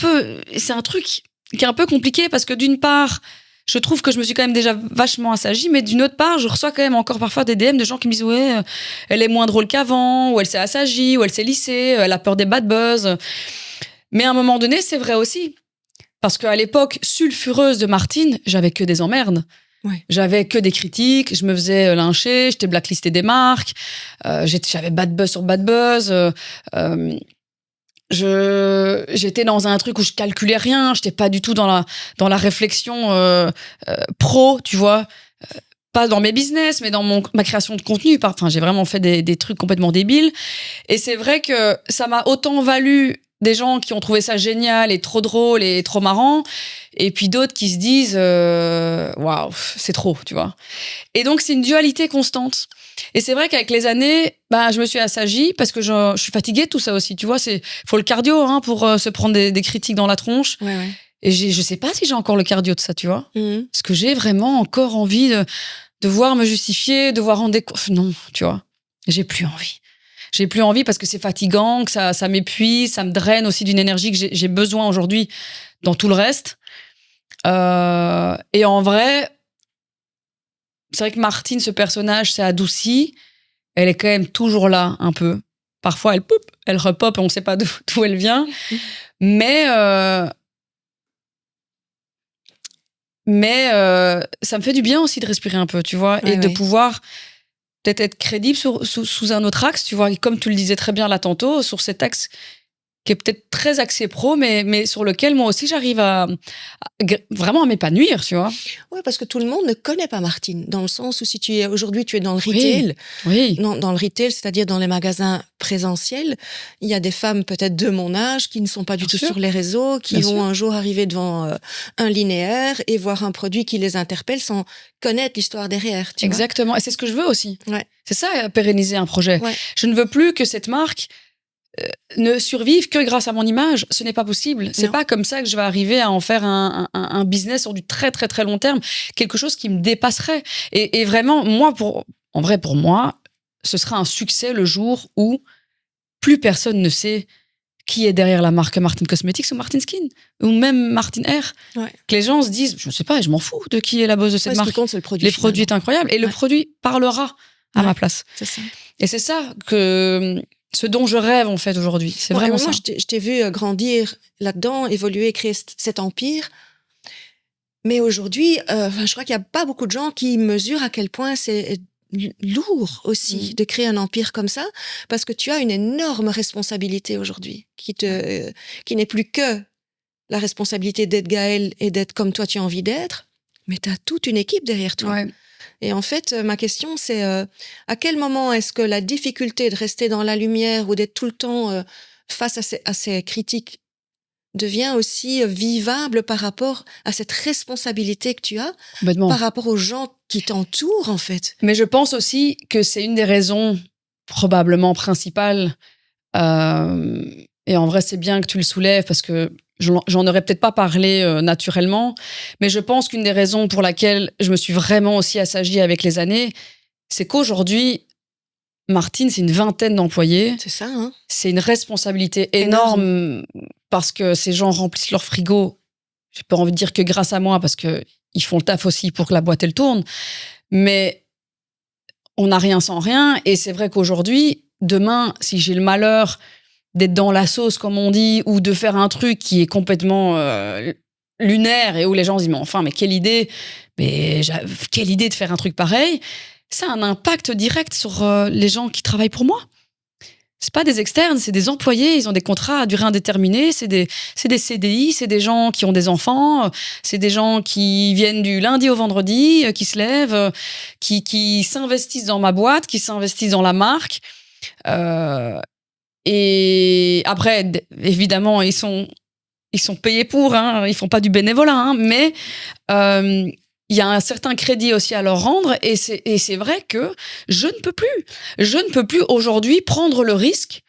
truc qui est un peu compliqué parce que d'une part, je trouve que je me suis quand même déjà vachement assagie, mais d'une autre part, je reçois quand même encore parfois des DM de gens qui me disent « Ouais, elle est moins drôle qu'avant, ou elle s'est assagie, ou elle s'est lissée, elle a peur des bad buzz. » Mais à un moment donné, c'est vrai aussi. Parce qu'à l'époque sulfureuse de Martine, j'avais que des emmerdes. J'avais que des critiques, je me faisais lyncher, j'étais blacklistée des marques, j'avais bad buzz sur bad buzz. J'étais dans un truc où je calculais rien, j'étais pas du tout dans la réflexion pro, tu vois, pas dans mes business, mais dans ma création de contenu. Enfin, j'ai vraiment fait des trucs complètement débiles. Et c'est vrai que ça m'a autant valu des gens qui ont trouvé ça génial et trop drôle et trop marrant, et puis d'autres qui se disent waouh, c'est trop, tu vois. Et donc c'est une dualité constante. Et c'est vrai qu'avec les années, je me suis assagie parce que je suis fatiguée de tout ça aussi, tu vois. Faut le cardio pour se prendre des critiques dans la tronche. Et je sais pas si j'ai encore le cardio de ça, tu vois. Parce que j'ai vraiment encore envie de devoir me justifier, devoir rendre des comptes. Non, tu vois. J'ai plus envie. J'ai plus envie parce que c'est fatigant, que ça m'épuise, ça me draine aussi d'une énergie que j'ai besoin aujourd'hui dans tout le reste. Et en vrai, c'est vrai que Martine, ce personnage, s'est adouci. Elle est quand même toujours là, un peu. Parfois, elle repop et on ne sait pas d'où elle vient. Mais ça me fait du bien aussi de respirer un peu, tu vois, et de pouvoir peut-être être crédible sous un autre axe, tu vois. Et comme tu le disais très bien là tantôt, sur cet axe qui est peut-être très axé pro, mais sur lequel moi aussi j'arrive vraiment à m'épanouir, tu vois. Oui, parce que tout le monde ne connaît pas Martine, dans le sens où si aujourd'hui tu es dans le retail, Oui. Dans le retail, c'est-à-dire dans les magasins présentiels, il y a des femmes peut-être de mon âge qui ne sont pas du tout sur les réseaux, qui vont un jour arriver devant un linéaire et voir un produit qui les interpelle sans connaître l'histoire derrière. Exactement, et c'est ce que je veux aussi. Ouais. C'est ça, pérenniser un projet. Ouais. Je ne veux plus que cette marque ne survive que grâce à mon image. Ce n'est pas possible. C'est pas comme ça que je vais arriver à en faire un business sur du très très très long terme, quelque chose qui me dépasserait. Et vraiment, pour moi, ce sera un succès le jour où plus personne ne sait qui est derrière la marque Martin Cosmetics ou Martin Skin ou même Martin Air. Ouais. Que les gens se disent, je ne sais pas, je m'en fous de qui est la boss de cette marque. Ce qui compte, c'est le produit. Les produits sont incroyables et le produit parlera à ma place. C'est ça. Et c'est ça ce dont je rêve en fait aujourd'hui. C'est vraiment ça. Moi, je t'ai vu grandir là-dedans, évoluer, créer cet empire. Mais aujourd'hui, je crois qu'il n'y a pas beaucoup de gens qui mesurent à quel point c'est lourd aussi de créer un empire comme ça, parce que tu as une énorme responsabilité aujourd'hui, qui n'est plus que la responsabilité d'être Gaëlle et d'être comme toi tu as envie d'être, mais tu as toute une équipe derrière toi. Ouais. Et en fait, ma question, c'est à quel moment est-ce que la difficulté de rester dans la lumière ou d'être tout le temps face à ces critiques devient aussi vivable par rapport à cette responsabilité que tu as, par rapport aux gens qui t'entourent, en fait. Mais je pense aussi que c'est une des raisons probablement principales. Et en vrai, c'est bien que tu le soulèves parce que j'en aurais peut-être pas parlé naturellement, mais je pense qu'une des raisons pour laquelle je me suis vraiment aussi assagie avec les années, c'est qu'aujourd'hui, Martine, c'est une vingtaine d'employés. C'est ça, hein. C'est une responsabilité énorme parce que ces gens remplissent leur frigo. J'ai pas envie de dire que grâce à moi, parce qu'ils font le taf aussi pour que la boîte, elle tourne. Mais on n'a rien sans rien. Et c'est vrai qu'aujourd'hui, demain, si j'ai le malheur d'être dans la sauce, comme on dit, ou de faire un truc qui est complètement lunaire et où les gens se disent, mais quelle idée, quelle idée de faire un truc pareil. Ça a un impact direct sur les gens qui travaillent pour moi. C'est pas des externes, c'est des employés, ils ont des contrats à durée indéterminée, c'est des CDI, c'est des gens qui ont des enfants, c'est des gens qui viennent du lundi au vendredi, qui se lèvent, qui s'investissent dans ma boîte, qui s'investissent dans la marque. Et après, évidemment, ils sont payés pour, hein, ils font pas du bénévolat, hein, mais il y a un certain crédit aussi à leur rendre et c'est vrai que je ne peux plus aujourd'hui prendre le risque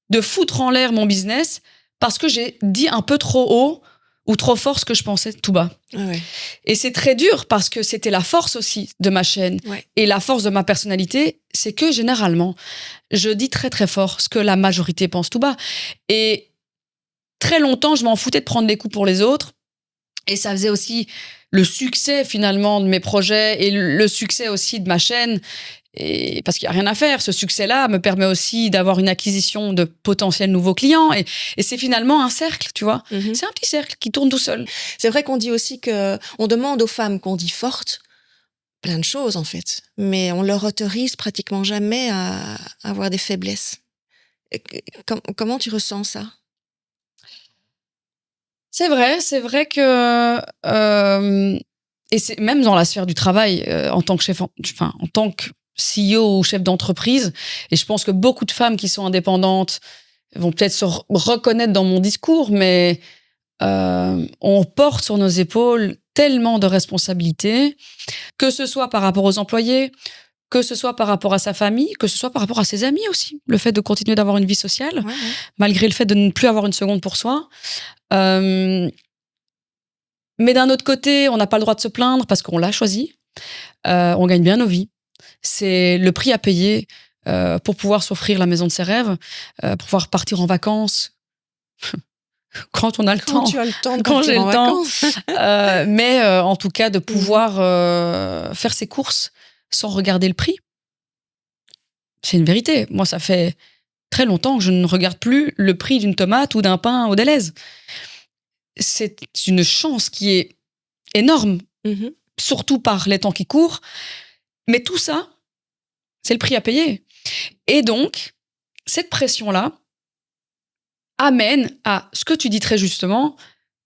de foutre en l'air mon business parce que j'ai dit un peu trop haut ou trop fort ce que je pensais tout bas. Ouais. Et c'est très dur parce que c'était la force aussi de ma chaîne et la force de ma personnalité, c'est que généralement, je dis très très fort ce que la majorité pense tout bas. Et très longtemps, je m'en foutais de prendre des coups pour les autres. Et ça faisait aussi le succès finalement de mes projets et le succès aussi de ma chaîne. Et parce qu'il n'y a rien à faire. Ce succès-là me permet aussi d'avoir une acquisition de potentiels nouveaux clients. Et c'est finalement un cercle, tu vois. Mm-hmm. C'est un petit cercle qui tourne tout seul. C'est vrai qu'on dit aussi qu'on demande aux femmes qu'on dit fortes plein de choses en fait. Mais on leur autorise pratiquement jamais à avoir des faiblesses. Comment tu ressens ça ? C'est vrai que et c'est même dans la sphère du travail en tant que en tant que CEO ou chef d'entreprise, et je pense que beaucoup de femmes qui sont indépendantes vont peut-être se reconnaître dans mon discours, mais on porte sur nos épaules tellement de responsabilités, que ce soit par rapport aux employés, que ce soit par rapport à sa famille, que ce soit par rapport à ses amis aussi. Le fait de continuer d'avoir une vie sociale, malgré le fait de ne plus avoir une seconde pour soi. Mais d'un autre côté, on n'a pas le droit de se plaindre parce qu'on l'a choisi. On gagne bien nos vies. C'est le prix à payer pour pouvoir s'offrir la maison de ses rêves, pour pouvoir partir en vacances. Quand on a le temps. Quand tu as le temps de quand j'ai partir en le temps. Mais en tout cas, de pouvoir faire ses courses sans regarder le prix. C'est une vérité. Moi, ça fait très longtemps que je ne regarde plus le prix d'une tomate ou d'un pain au Delhaize. C'est une chance qui est énorme, surtout par les temps qui courent. Mais tout ça, c'est le prix à payer. Et donc, cette pression-là, amène à ce que tu dis très justement,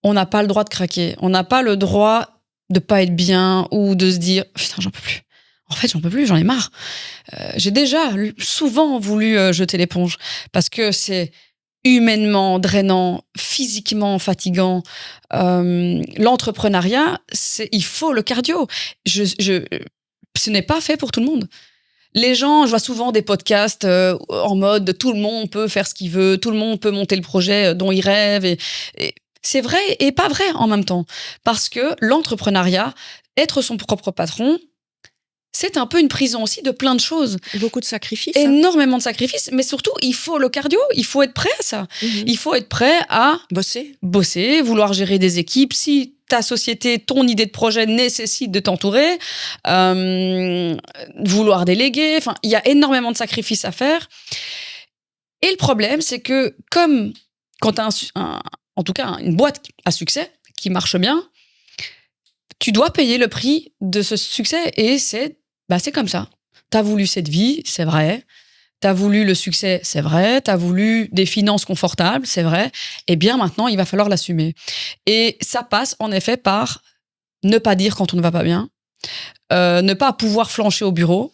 on n'a pas le droit de craquer. On n'a pas le droit de pas être bien ou de se dire putain, j'en peux plus. En fait, j'en peux plus, j'en ai marre. J'ai déjà souvent voulu jeter l'éponge parce que c'est humainement drainant, physiquement fatigant. L'entrepreneuriat, il faut le cardio. Ce n'est pas fait pour tout le monde. Les gens, je vois souvent des podcasts en mode tout le monde peut faire ce qu'il veut, tout le monde peut monter le projet dont il rêve. Et c'est vrai et pas vrai en même temps. Parce que l'entrepreneuriat, être son propre patron, c'est un peu une prison aussi de plein de choses. Beaucoup de sacrifices. Énormément de sacrifices, mais surtout, il faut le cardio, il faut être prêt à ça. Il faut être prêt à bosser, vouloir gérer des équipes. Si ta société, ton idée de projet nécessite de t'entourer, vouloir déléguer, enfin, il y a énormément de sacrifices à faire. Et le problème, c'est que comme quand tu as en tout cas une boîte à succès qui marche bien, tu dois payer le prix de ce succès et c'est comme ça. T'as voulu cette vie, c'est vrai. T'as voulu le succès, c'est vrai. T'as voulu des finances confortables, c'est vrai. Et bien maintenant, il va falloir l'assumer. Et ça passe en effet par ne pas dire quand on ne va pas bien, ne pas pouvoir flancher au bureau,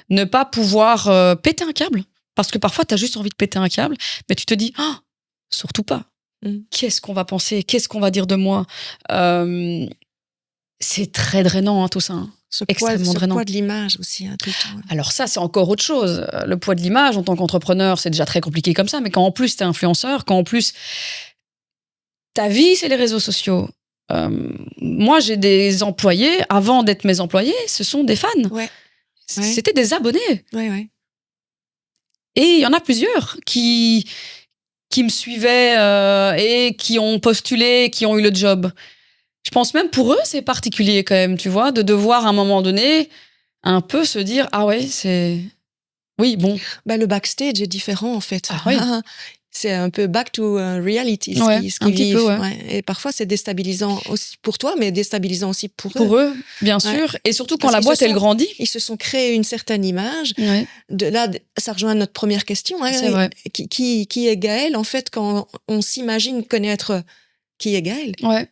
ne pas pouvoir péter un câble. Parce que parfois, t'as juste envie de péter un câble, mais tu te dis, surtout pas. Qu'est-ce qu'on va penser? Qu'est-ce qu'on va dire de moi? C'est très drainant, tout ça. Extrêmement drainant. Le poids de l'image aussi, tout le temps. Alors ça, c'est encore autre chose. Le poids de l'image, en tant qu'entrepreneur, c'est déjà très compliqué comme ça, mais quand en plus t'es influenceur, quand en plus ta vie, c'est les réseaux sociaux. Moi, j'ai des employés, avant d'être mes employés, ce sont des fans. Ouais. C'était des abonnés. Ouais. Et il y en a plusieurs qui me suivaient et qui ont postulé, qui ont eu le job. Je pense même pour eux, c'est particulier quand même, tu vois, de devoir à un moment donné un peu se dire « Ah ouais, c'est... Oui, bon. » Le backstage est différent en fait. Ah, oui. C'est un peu back to reality, ce qu'ils vivent. Et parfois, c'est déstabilisant aussi pour toi, mais déstabilisant aussi pour eux. Pour eux, bien sûr. Et surtout quand la boîte, elle grandit. Ils se sont créés une certaine image. Ouais. De là, ça rejoint notre première question. C'est vrai. Qui est Gaëlle, en fait, quand on s'imagine connaître qui est Gaëlle. Ouais.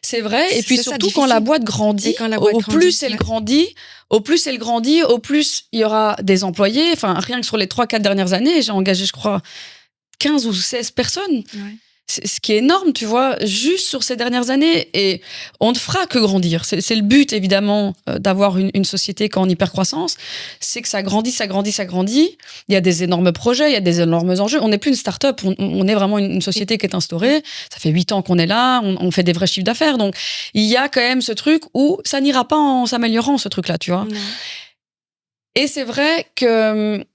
C'est vrai. Et puis surtout quand la boîte grandit, au plus elle grandit, au plus il y aura des employés. Enfin, rien que sur les 3-4 dernières années, j'ai engagé, je crois, 15 ou 16 personnes. Ouais. Ce qui est énorme, tu vois, juste sur ces dernières années. Et on ne fera que grandir. C'est le but, évidemment, d'avoir une société qui est en hypercroissance. C'est que ça grandit. Il y a des énormes projets, il y a des énormes enjeux. On n'est plus une start-up, on est vraiment une société qui est instaurée. Ça fait 8 ans qu'on est là, on fait des vrais chiffres d'affaires. Donc, il y a quand même ce truc où ça n'ira pas en s'améliorant, ce truc-là, tu vois. Non. Et c'est vrai que,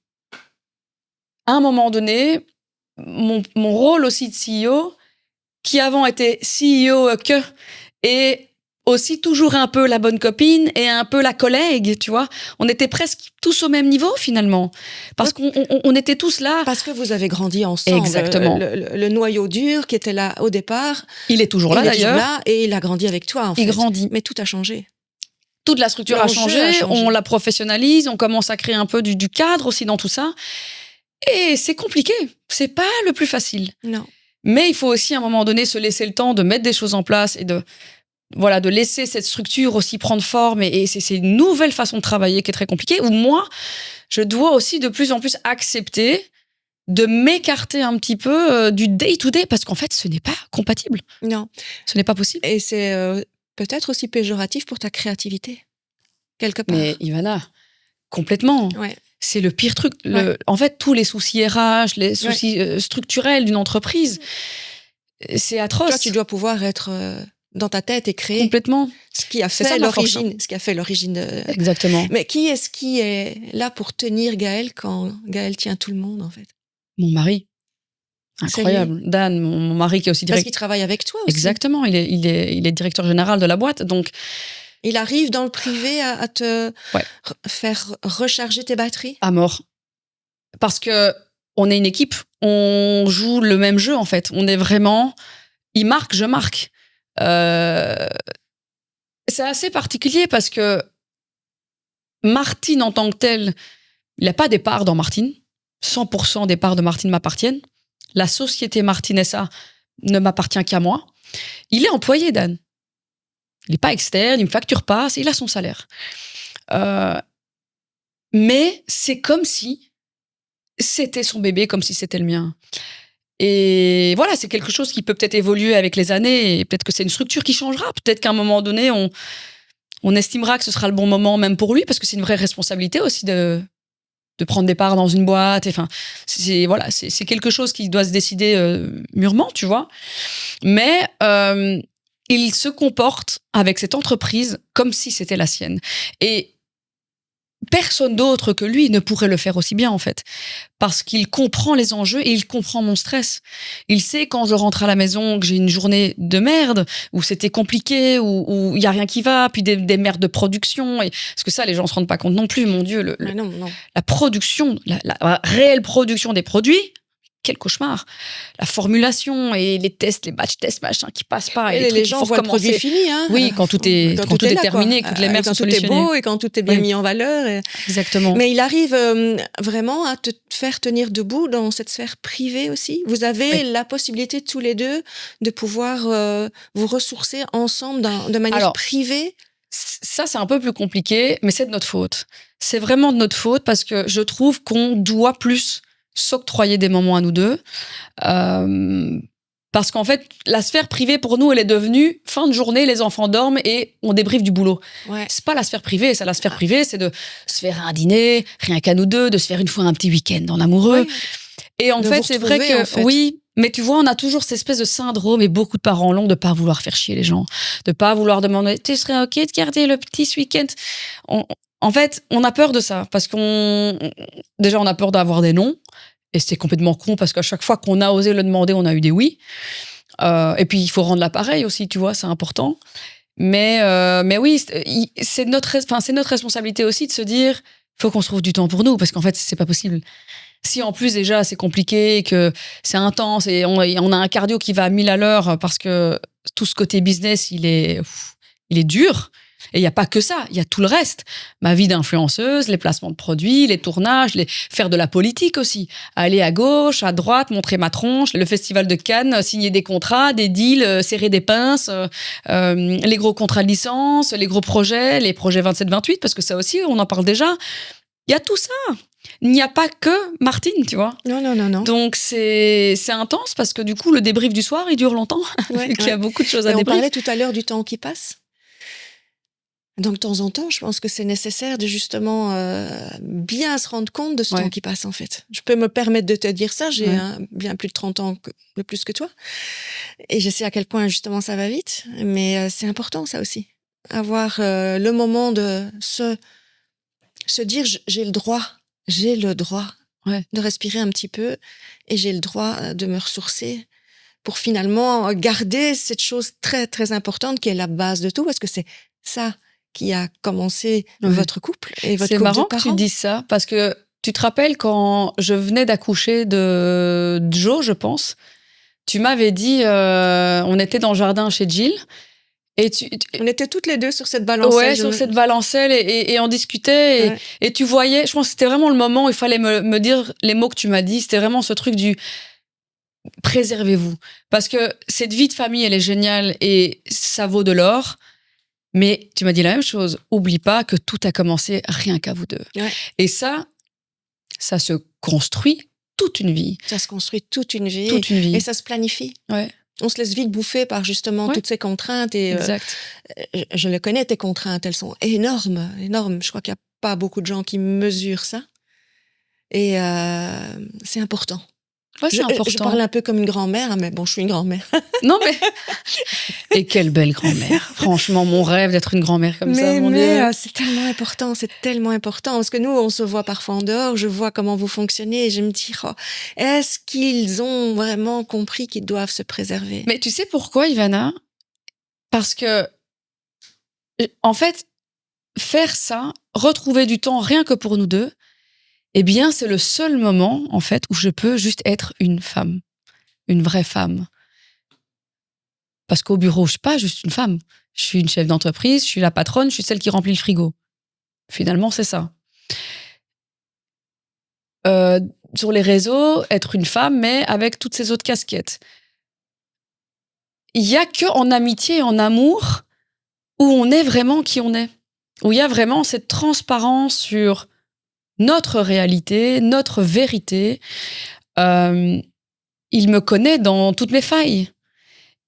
à un moment donné, mon rôle aussi de CEO, qui avant était CEO et aussi toujours un peu la bonne copine et un peu la collègue, tu vois. On était presque tous au même niveau finalement, parce qu'on était tous là. Parce que vous avez grandi ensemble. Exactement. Le noyau dur qui était là au départ. Il est toujours là d'ailleurs. Et il a grandi avec toi en fait. Il grandit. Mais tout a changé. Toute la structure a changé, on la professionnalise, on commence à créer un peu du cadre aussi dans tout ça. Et c'est compliqué, c'est pas le plus facile. Non. Mais il faut aussi à un moment donné se laisser le temps de mettre des choses en place et de laisser cette structure aussi prendre forme. Et c'est une nouvelle façon de travailler qui est très compliquée, où moi, je dois aussi de plus en plus accepter de m'écarter un petit peu du day-to-day, parce qu'en fait, ce n'est pas compatible. Non. Ce n'est pas possible. Et c'est peut-être aussi péjoratif pour ta créativité, quelque part. Mais Ivana, complètement. Ouais. C'est le pire truc. En fait, tous les soucis RH, les soucis structurels d'une entreprise, c'est atroce. Toi, tu dois pouvoir être dans ta tête et créer. Complètement. Ce qui a fait l'origine. Exactement. Mais qui est-ce qui est là pour tenir Gaëlle quand Gaëlle tient tout le monde, en fait? Mon mari. Incroyable. Dan, mon mari qui est aussi directeur. Parce qu'il travaille avec toi aussi. Exactement. Il est directeur général de la boîte, donc... Il arrive dans le privé à te faire recharger tes batteries? À mort. Parce que on est une équipe, on joue le même jeu en fait. On est vraiment... Il marque, je marque. C'est assez particulier parce que Martine en tant que telle, il n'y a pas des parts dans Martine. 100% des parts de Martine m'appartiennent. la société Martin SA ne m'appartient qu'à moi. Il est employé, Dan. Il n'est pas externe, il ne me facture pas, il a son salaire. Mais c'est comme si c'était son bébé, comme si c'était le mien. Et voilà, c'est quelque chose qui peut peut-être évoluer avec les années, et peut-être que c'est une structure qui changera. Peut-être qu'à un moment donné, on estimera que ce sera le bon moment même pour lui, parce que c'est une vraie responsabilité aussi de prendre des parts dans une boîte. Enfin, c'est quelque chose qui doit se décider mûrement, tu vois. Mais il se comporte avec cette entreprise comme si c'était la sienne. Et personne d'autre que lui ne pourrait le faire aussi bien, en fait. Parce qu'il comprend les enjeux et il comprend mon stress. Il sait quand je rentre à la maison que j'ai une journée de merde, où c'était compliqué, où il n'y a rien qui va, puis des merdes de production. Parce que ça, les gens ne se rendent pas compte non plus, mon Dieu. Non. La production, la réelle production des produits, quel cauchemar. La formulation et les tests, les batch tests, machin, qui passent pas. Et les gens voient le produit fini. Hein. Oui, quand tout est terminé, que toutes les mers sont solutionnées. Quand tout est beau et quand tout est bien mis en valeur. Exactement. Mais il arrive vraiment à te faire tenir debout dans cette sphère privée aussi. Vous avez la possibilité tous les deux de pouvoir vous ressourcer ensemble de manière privée. Ça, c'est un peu plus compliqué, mais c'est de notre faute. C'est vraiment de notre faute parce que je trouve qu'on doit plus s'octroyer des moments à nous deux. Parce qu'en fait, la sphère privée, pour nous, elle est devenue fin de journée, les enfants dorment et on débriefe du boulot. Ouais. C'est pas la sphère privée. Ça, la sphère privée, c'est de se faire un dîner, rien qu'à nous deux, de se faire une fois un petit week-end en amoureux. Oui. Et en fait, c'est vrai que, oui, mais tu vois, on a toujours cette espèce de syndrome, et beaucoup de parents l'ont, de pas vouloir faire chier les gens, de pas vouloir demander, tu serais OK de garder le petit ce week-end? En fait, on a peur de ça, parce déjà, on a peur d'avoir des non. Et c'est complètement con parce qu'à chaque fois qu'on a osé le demander, on a eu des oui. Et puis, il faut rendre l'appareil aussi, tu vois, c'est important. Mais oui, c'est notre responsabilité aussi de se dire, il faut qu'on se trouve du temps pour nous parce qu'en fait, c'est pas possible. Si en plus, déjà, c'est compliqué, que c'est intense et on a un cardio qui va à 1000 à l'heure parce que tout ce côté business, il est dur. Et il n'y a pas que ça, il y a tout le reste. Ma vie d'influenceuse, les placements de produits, les tournages, faire de la politique aussi. Aller à gauche, à droite, montrer ma tronche, le festival de Cannes, signer des contrats, des deals, serrer des pinces, les gros contrats de licence, les gros projets, les projets 27-28, parce que ça aussi, on en parle déjà. Il y a tout ça. Il n'y a pas que Martine, tu vois. Non. Donc, c'est intense parce que du coup, le débrief du soir, il dure longtemps. Vu qu'il y a beaucoup de choses à débrief. On parlait tout à l'heure du temps qui passe. Donc, de temps en temps, je pense que c'est nécessaire de justement bien se rendre compte de ce temps qui passe, en fait. Je peux me permettre de te dire ça. J'ai bien plus de 30 ans de plus que toi. Et je sais à quel point, justement, ça va vite. Mais c'est important, ça aussi. Avoir le moment de se dire, j'ai le droit de respirer un petit peu et j'ai le droit de me ressourcer pour finalement garder cette chose très, très importante qui est la base de tout, parce que c'est ça qui a commencé votre couple et votre couple de parents. C'est marrant que tu dises ça, parce que tu te rappelles quand je venais d'accoucher de Joe, je pense, tu m'avais dit, on était dans le jardin chez Jill, et on était toutes les deux sur cette balancelle. Ouais, sur cette balancelle, et on discutait, et tu voyais, je pense que c'était vraiment le moment où il fallait me dire les mots que tu m'as dit, c'était vraiment ce truc du préservez-vous. Parce que cette vie de famille, elle est géniale, et ça vaut de l'or. Mais tu m'as dit la même chose. Oublie pas que tout a commencé rien qu'à vous deux. Ouais. Et ça se construit toute une vie. Ça se construit toute une vie. Toute une vie. Et ça se planifie. Ouais. On se laisse vite bouffer par justement toutes ces contraintes. Et, exact. Je le connais, tes contraintes. Elles sont énormes. Je crois qu'il n'y a pas beaucoup de gens qui mesurent ça. Et c'est important. Ouais, c'est important. Je parle un peu comme une grand-mère, mais bon, je suis une grand-mère. Non, mais... Et quelle belle grand-mère. Franchement, mon rêve d'être une grand-mère comme ça, mon Dieu. C'est tellement important. Parce que nous, on se voit parfois en dehors, je vois comment vous fonctionnez et je me dis, est-ce qu'ils ont vraiment compris qu'ils doivent se préserver? Mais tu sais pourquoi, Ivana? Parce que, en fait, faire ça, retrouver du temps rien que pour nous deux, eh bien, c'est le seul moment, en fait, où je peux juste être une femme. Une vraie femme. Parce qu'au bureau, je suis pas juste une femme. Je suis une chef d'entreprise, je suis la patronne, je suis celle qui remplit le frigo. Finalement, c'est ça. sur les réseaux, être une femme, mais avec toutes ces autres casquettes. Il y a que en amitié et en amour où on est vraiment qui on est. Où il y a vraiment cette transparence sur notre réalité, notre vérité. Il me connaît dans toutes mes failles.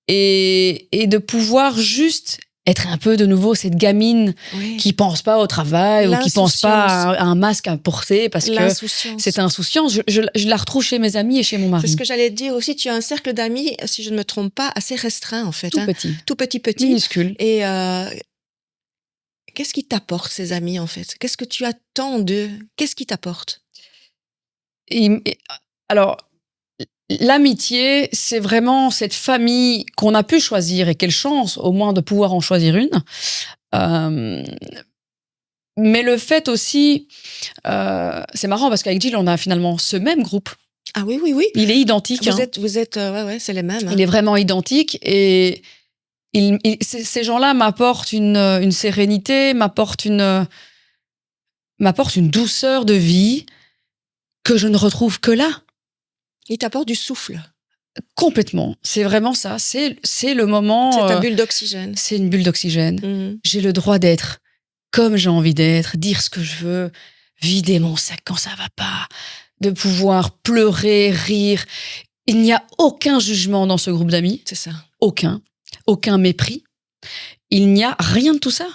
Et de pouvoir juste être un peu de nouveau cette gamine qui pense pas au travail ou qui pense pas à un masque à porter parce que c'est insouciance. Je la retrouve chez mes amis et chez mon mari. C'est ce que j'allais te dire aussi. Tu as un cercle d'amis, si je ne me trompe pas, assez restreint en fait. Tout petit. Minuscule. Et qu'est-ce qui t'apporte ces amis en fait? Qu'est-ce que tu attends d'eux? Qu'est-ce qui t'apporte? Alors, l'amitié, c'est vraiment cette famille qu'on a pu choisir, et quelle chance au moins de pouvoir en choisir une. Mais le fait aussi, c'est marrant parce qu'avec Jill, on a finalement ce même groupe. Ah oui. Il est identique. Vous êtes, ouais, c'est les mêmes. Il est vraiment identique et ces gens-là m'apportent une sérénité, m'apportent une douceur de vie que je ne retrouve que là. Il t'apporte du souffle. Complètement. C'est vraiment ça. C'est le moment... C'est ta bulle d'oxygène. C'est une bulle d'oxygène. J'ai le droit d'être comme j'ai envie d'être, dire ce que je veux, vider mon sac quand ça va pas, de pouvoir pleurer, rire. Il n'y a aucun jugement dans ce groupe d'amis. C'est ça. Aucun mépris. Il n'y a rien de tout ça.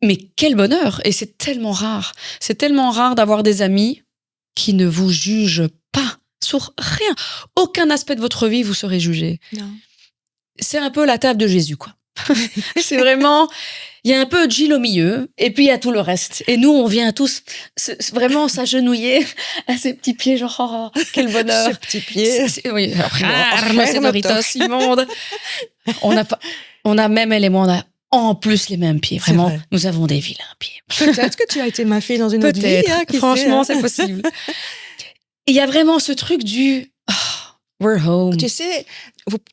Mais quel bonheur. Et c'est tellement rare. C'est tellement rare d'avoir des amis qui ne vous jugent pas sur rien. Aucun aspect de votre vie, vous serez jugé. Non. C'est un peu la table de Jésus, quoi. C'est vraiment... Il y a un peu Jill au milieu, et puis il y a tout le reste. Et nous, on vient tous vraiment s'agenouiller à ses petits pieds, genre, oh, quel bonheur. Ses petits pieds. Oui, après, c'est Doritos immonde. On a même, elle et moi, on a en plus les mêmes pieds. Vraiment, nous avons des vilains pieds. Peut-être que tu as été ma fille dans une autre vie. Peut-être, franchement, c'est possible. Il y a vraiment ce truc du we're home. Tu sais,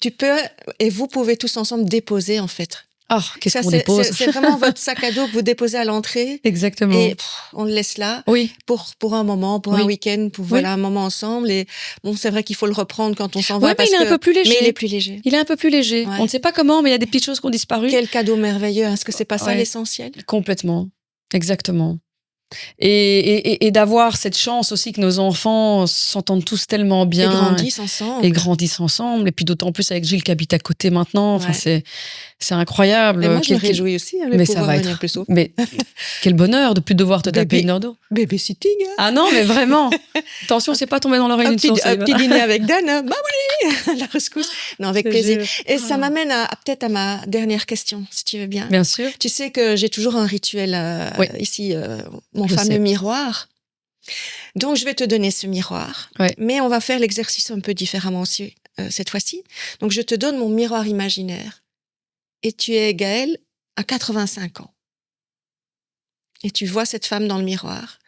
tu peux et vous pouvez tous ensemble déposer en fait. Oh, qu'est-ce qu'on dépose? C'est vraiment votre sac à dos que vous déposez à l'entrée. Exactement. Et on le laisse là. Oui. Pour un moment, pour un week-end, pour voilà un moment ensemble. Et bon, c'est vrai qu'il faut le reprendre quand on s'en va. Oui, mais il est un peu plus léger. Mais il est plus léger. Il est un peu plus léger. Ouais. On ne sait pas comment, mais il y a des petites choses qui ont disparu. Quel cadeau merveilleux. Est-ce que c'est pas ça l'essentiel? Complètement. Exactement. Et d'avoir cette chance aussi que nos enfants s'entendent tous tellement bien. Et grandissent ensemble. Et puis d'autant plus avec Gilles qui habite à côté maintenant. Enfin, c'est incroyable. Et moi, je me réjouis aussi. Mais ça va être... Plus haut. Mais quel bonheur de plus devoir te taper une heure d'eau. Babysitting. Ah non, mais vraiment. Attention, c'est pas tombé dans l'oreille d'une source. Un petit dîner avec Dan. Bah oui, la rescousse. Non, avec plaisir. Et ça m'amène peut-être à ma dernière question, si tu veux bien. Bien sûr. Tu sais que j'ai toujours un rituel ici... mon fameux miroir. Donc, je vais te donner ce miroir. Mais on va faire l'exercice un peu différemment aussi cette fois-ci. Donc, je te donne mon miroir imaginaire. Et tu es Gaëlle à 85 ans. Et tu vois cette femme dans le miroir.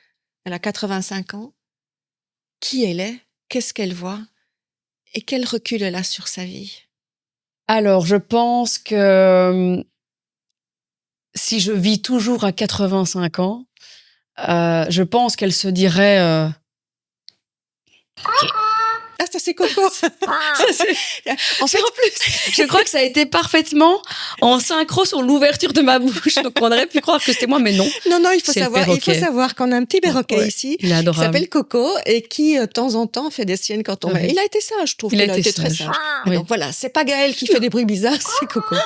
Elle a 85 ans. Qui elle est? Qu'est-ce qu'elle voit? Et quel recul elle a sur sa vie? Alors, je pense que si je vis toujours à 85 ans, je pense qu'elle se dirait... Ah, ça c'est Coco. En fait, en plus, je crois que ça a été parfaitement en synchro sur l'ouverture de ma bouche. Donc, on aurait pu croire que c'était moi, mais non. Non, il faut savoir qu'on a un petit perroquet ici qui s'appelle Coco et qui, de temps en temps, fait des siennes quand on va. Il a été sage, je trouve. Il a été très sage. Donc voilà, c'est pas Gaëlle qui fait des bruits bizarres, c'est Coco.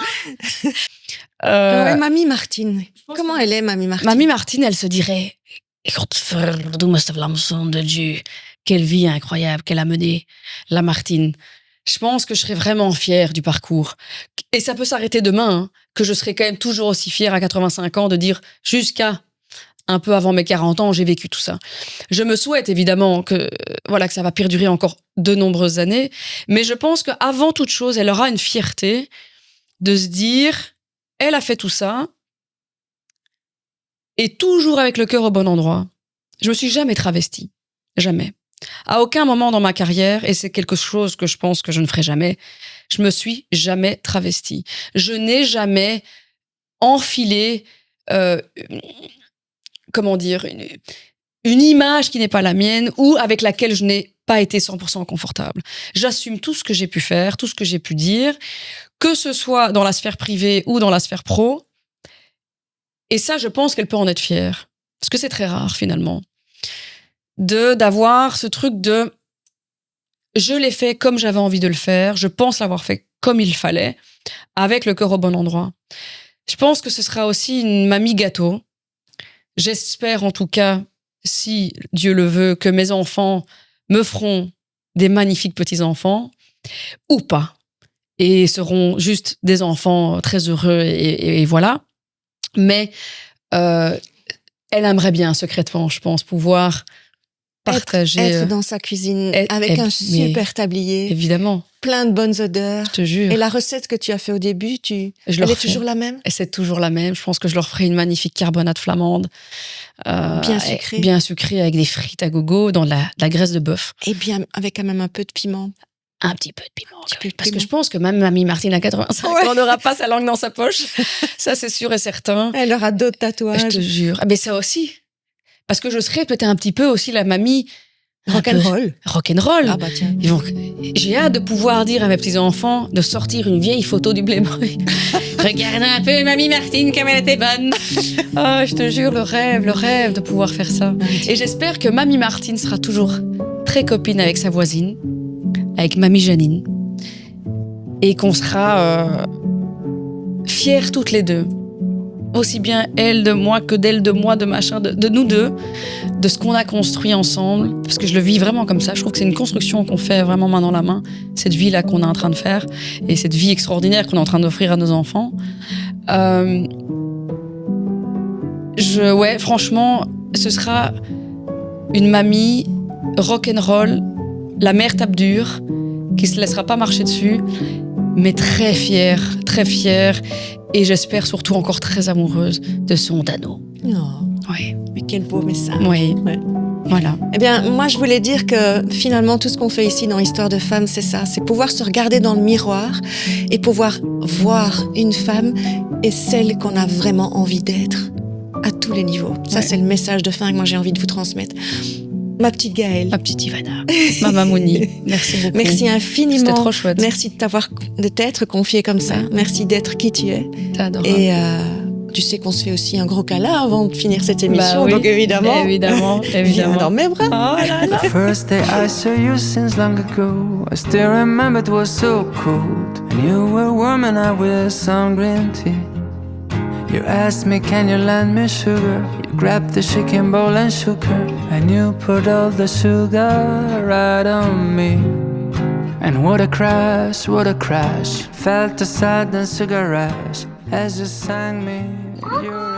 Mamie Martine. Comment elle est, Mamie Martine? Mamie Martine, elle se dirait... de Dieu. Quelle vie incroyable qu'elle a menée, la Martine. Je pense que je serais vraiment fière du parcours. Et ça peut s'arrêter demain, que je serais quand même toujours aussi fière à 85 ans de dire jusqu'à un peu avant mes 40 ans, j'ai vécu tout ça. Je me souhaite évidemment que ça va perdurer encore de nombreuses années, mais je pense qu'avant toute chose, elle aura une fierté de se dire, elle a fait tout ça, et toujours avec le cœur au bon endroit. Je me suis jamais travestie. Jamais. À aucun moment dans ma carrière, et c'est quelque chose que je pense que je ne ferai jamais, je me suis jamais travestie. Je n'ai jamais enfilé, une image qui n'est pas la mienne ou avec laquelle je n'ai pas été 100% confortable. J'assume tout ce que j'ai pu faire, tout ce que j'ai pu dire, que ce soit dans la sphère privée ou dans la sphère pro. Et ça, je pense qu'elle peut en être fière. Parce que c'est très rare, finalement. D'avoir ce truc de je l'ai fait comme j'avais envie de le faire, je pense l'avoir fait comme il fallait, avec le cœur au bon endroit. Je pense que ce sera aussi une mamie gâteau. J'espère en tout cas, si Dieu le veut, que mes enfants me feront des magnifiques petits-enfants, ou pas, et seront juste des enfants très heureux, et voilà. Mais elle aimerait bien secrètement, je pense, pouvoir partager. Être dans sa cuisine avec un super tablier. Évidemment. Plein de bonnes odeurs. Je te jure. Et la recette que tu as fait au début, elle est toujours la même? Et c'est toujours la même. Je pense que je leur ferai une magnifique carbonate flamande. Bien sucrée. Bien sucrée avec des frites à gogo dans de la graisse de bœuf. Et bien avec quand même un peu de piment. Un petit peu de piment. Parce que je pense que même Mamie Martine à 85 ans n'aura pas sa langue dans sa poche. Ça, c'est sûr et certain. Elle aura d'autres tatouages. Je te jure. Mais ça aussi. Parce que je serai peut-être un petit peu aussi la mamie rock'n'roll. Rock'n'roll. Ah bah tiens. J'ai hâte de pouvoir dire à mes petits-enfants de sortir une vieille photo du Playboy. Regarde un peu Mamie Martine comme elle était bonne. Oh, je te jure, le rêve de pouvoir faire ça. Et j'espère que Mamie Martine sera toujours très copine avec sa voisine, avec Mamie Janine. Et qu'on sera fiers toutes les deux. Aussi bien elle de moi que d'elle de moi, de machin, de nous deux, de ce qu'on a construit ensemble, parce que je le vis vraiment comme ça. Je trouve que c'est une construction qu'on fait vraiment main dans la main, cette vie-là qu'on est en train de faire, et cette vie extraordinaire qu'on est en train d'offrir à nos enfants. Franchement, ce sera une mamie rock'n'roll, la mère tape dure, qui se laissera pas marcher dessus, mais très fière, et j'espère surtout encore très amoureuse de son Dano. Oh, oui. Mais quel beau message. Oui, ouais. Voilà. Eh bien, moi, je voulais dire que finalement, tout ce qu'on fait ici dans Histoire de femmes, c'est ça. C'est pouvoir se regarder dans le miroir et pouvoir voir une femme et celle qu'on a vraiment envie d'être à tous les niveaux. Ça, c'est le message de fin que moi, j'ai envie de vous transmettre. Ma petite Gaëlle. Ma petite Ivana. Ma Mamouni. Merci beaucoup. Merci infiniment. C'était trop chouette. Merci de t'être confiée comme ça. Merci d'être qui tu es. T'es adorable. Et tu sais qu'on se fait aussi un gros câlin avant de finir cette émission. Oui. Donc évidemment. Viens dans mes bras. Oh là là. The first day I saw you since long ago, I still remember it was so cold. And you were warm and I was some green tea. You asked me, can you lend me sugar? You grabbed the shaking bowl and shook her, and you put all the sugar right on me. And what a crash, felt the sudden sugar rush as you sang me your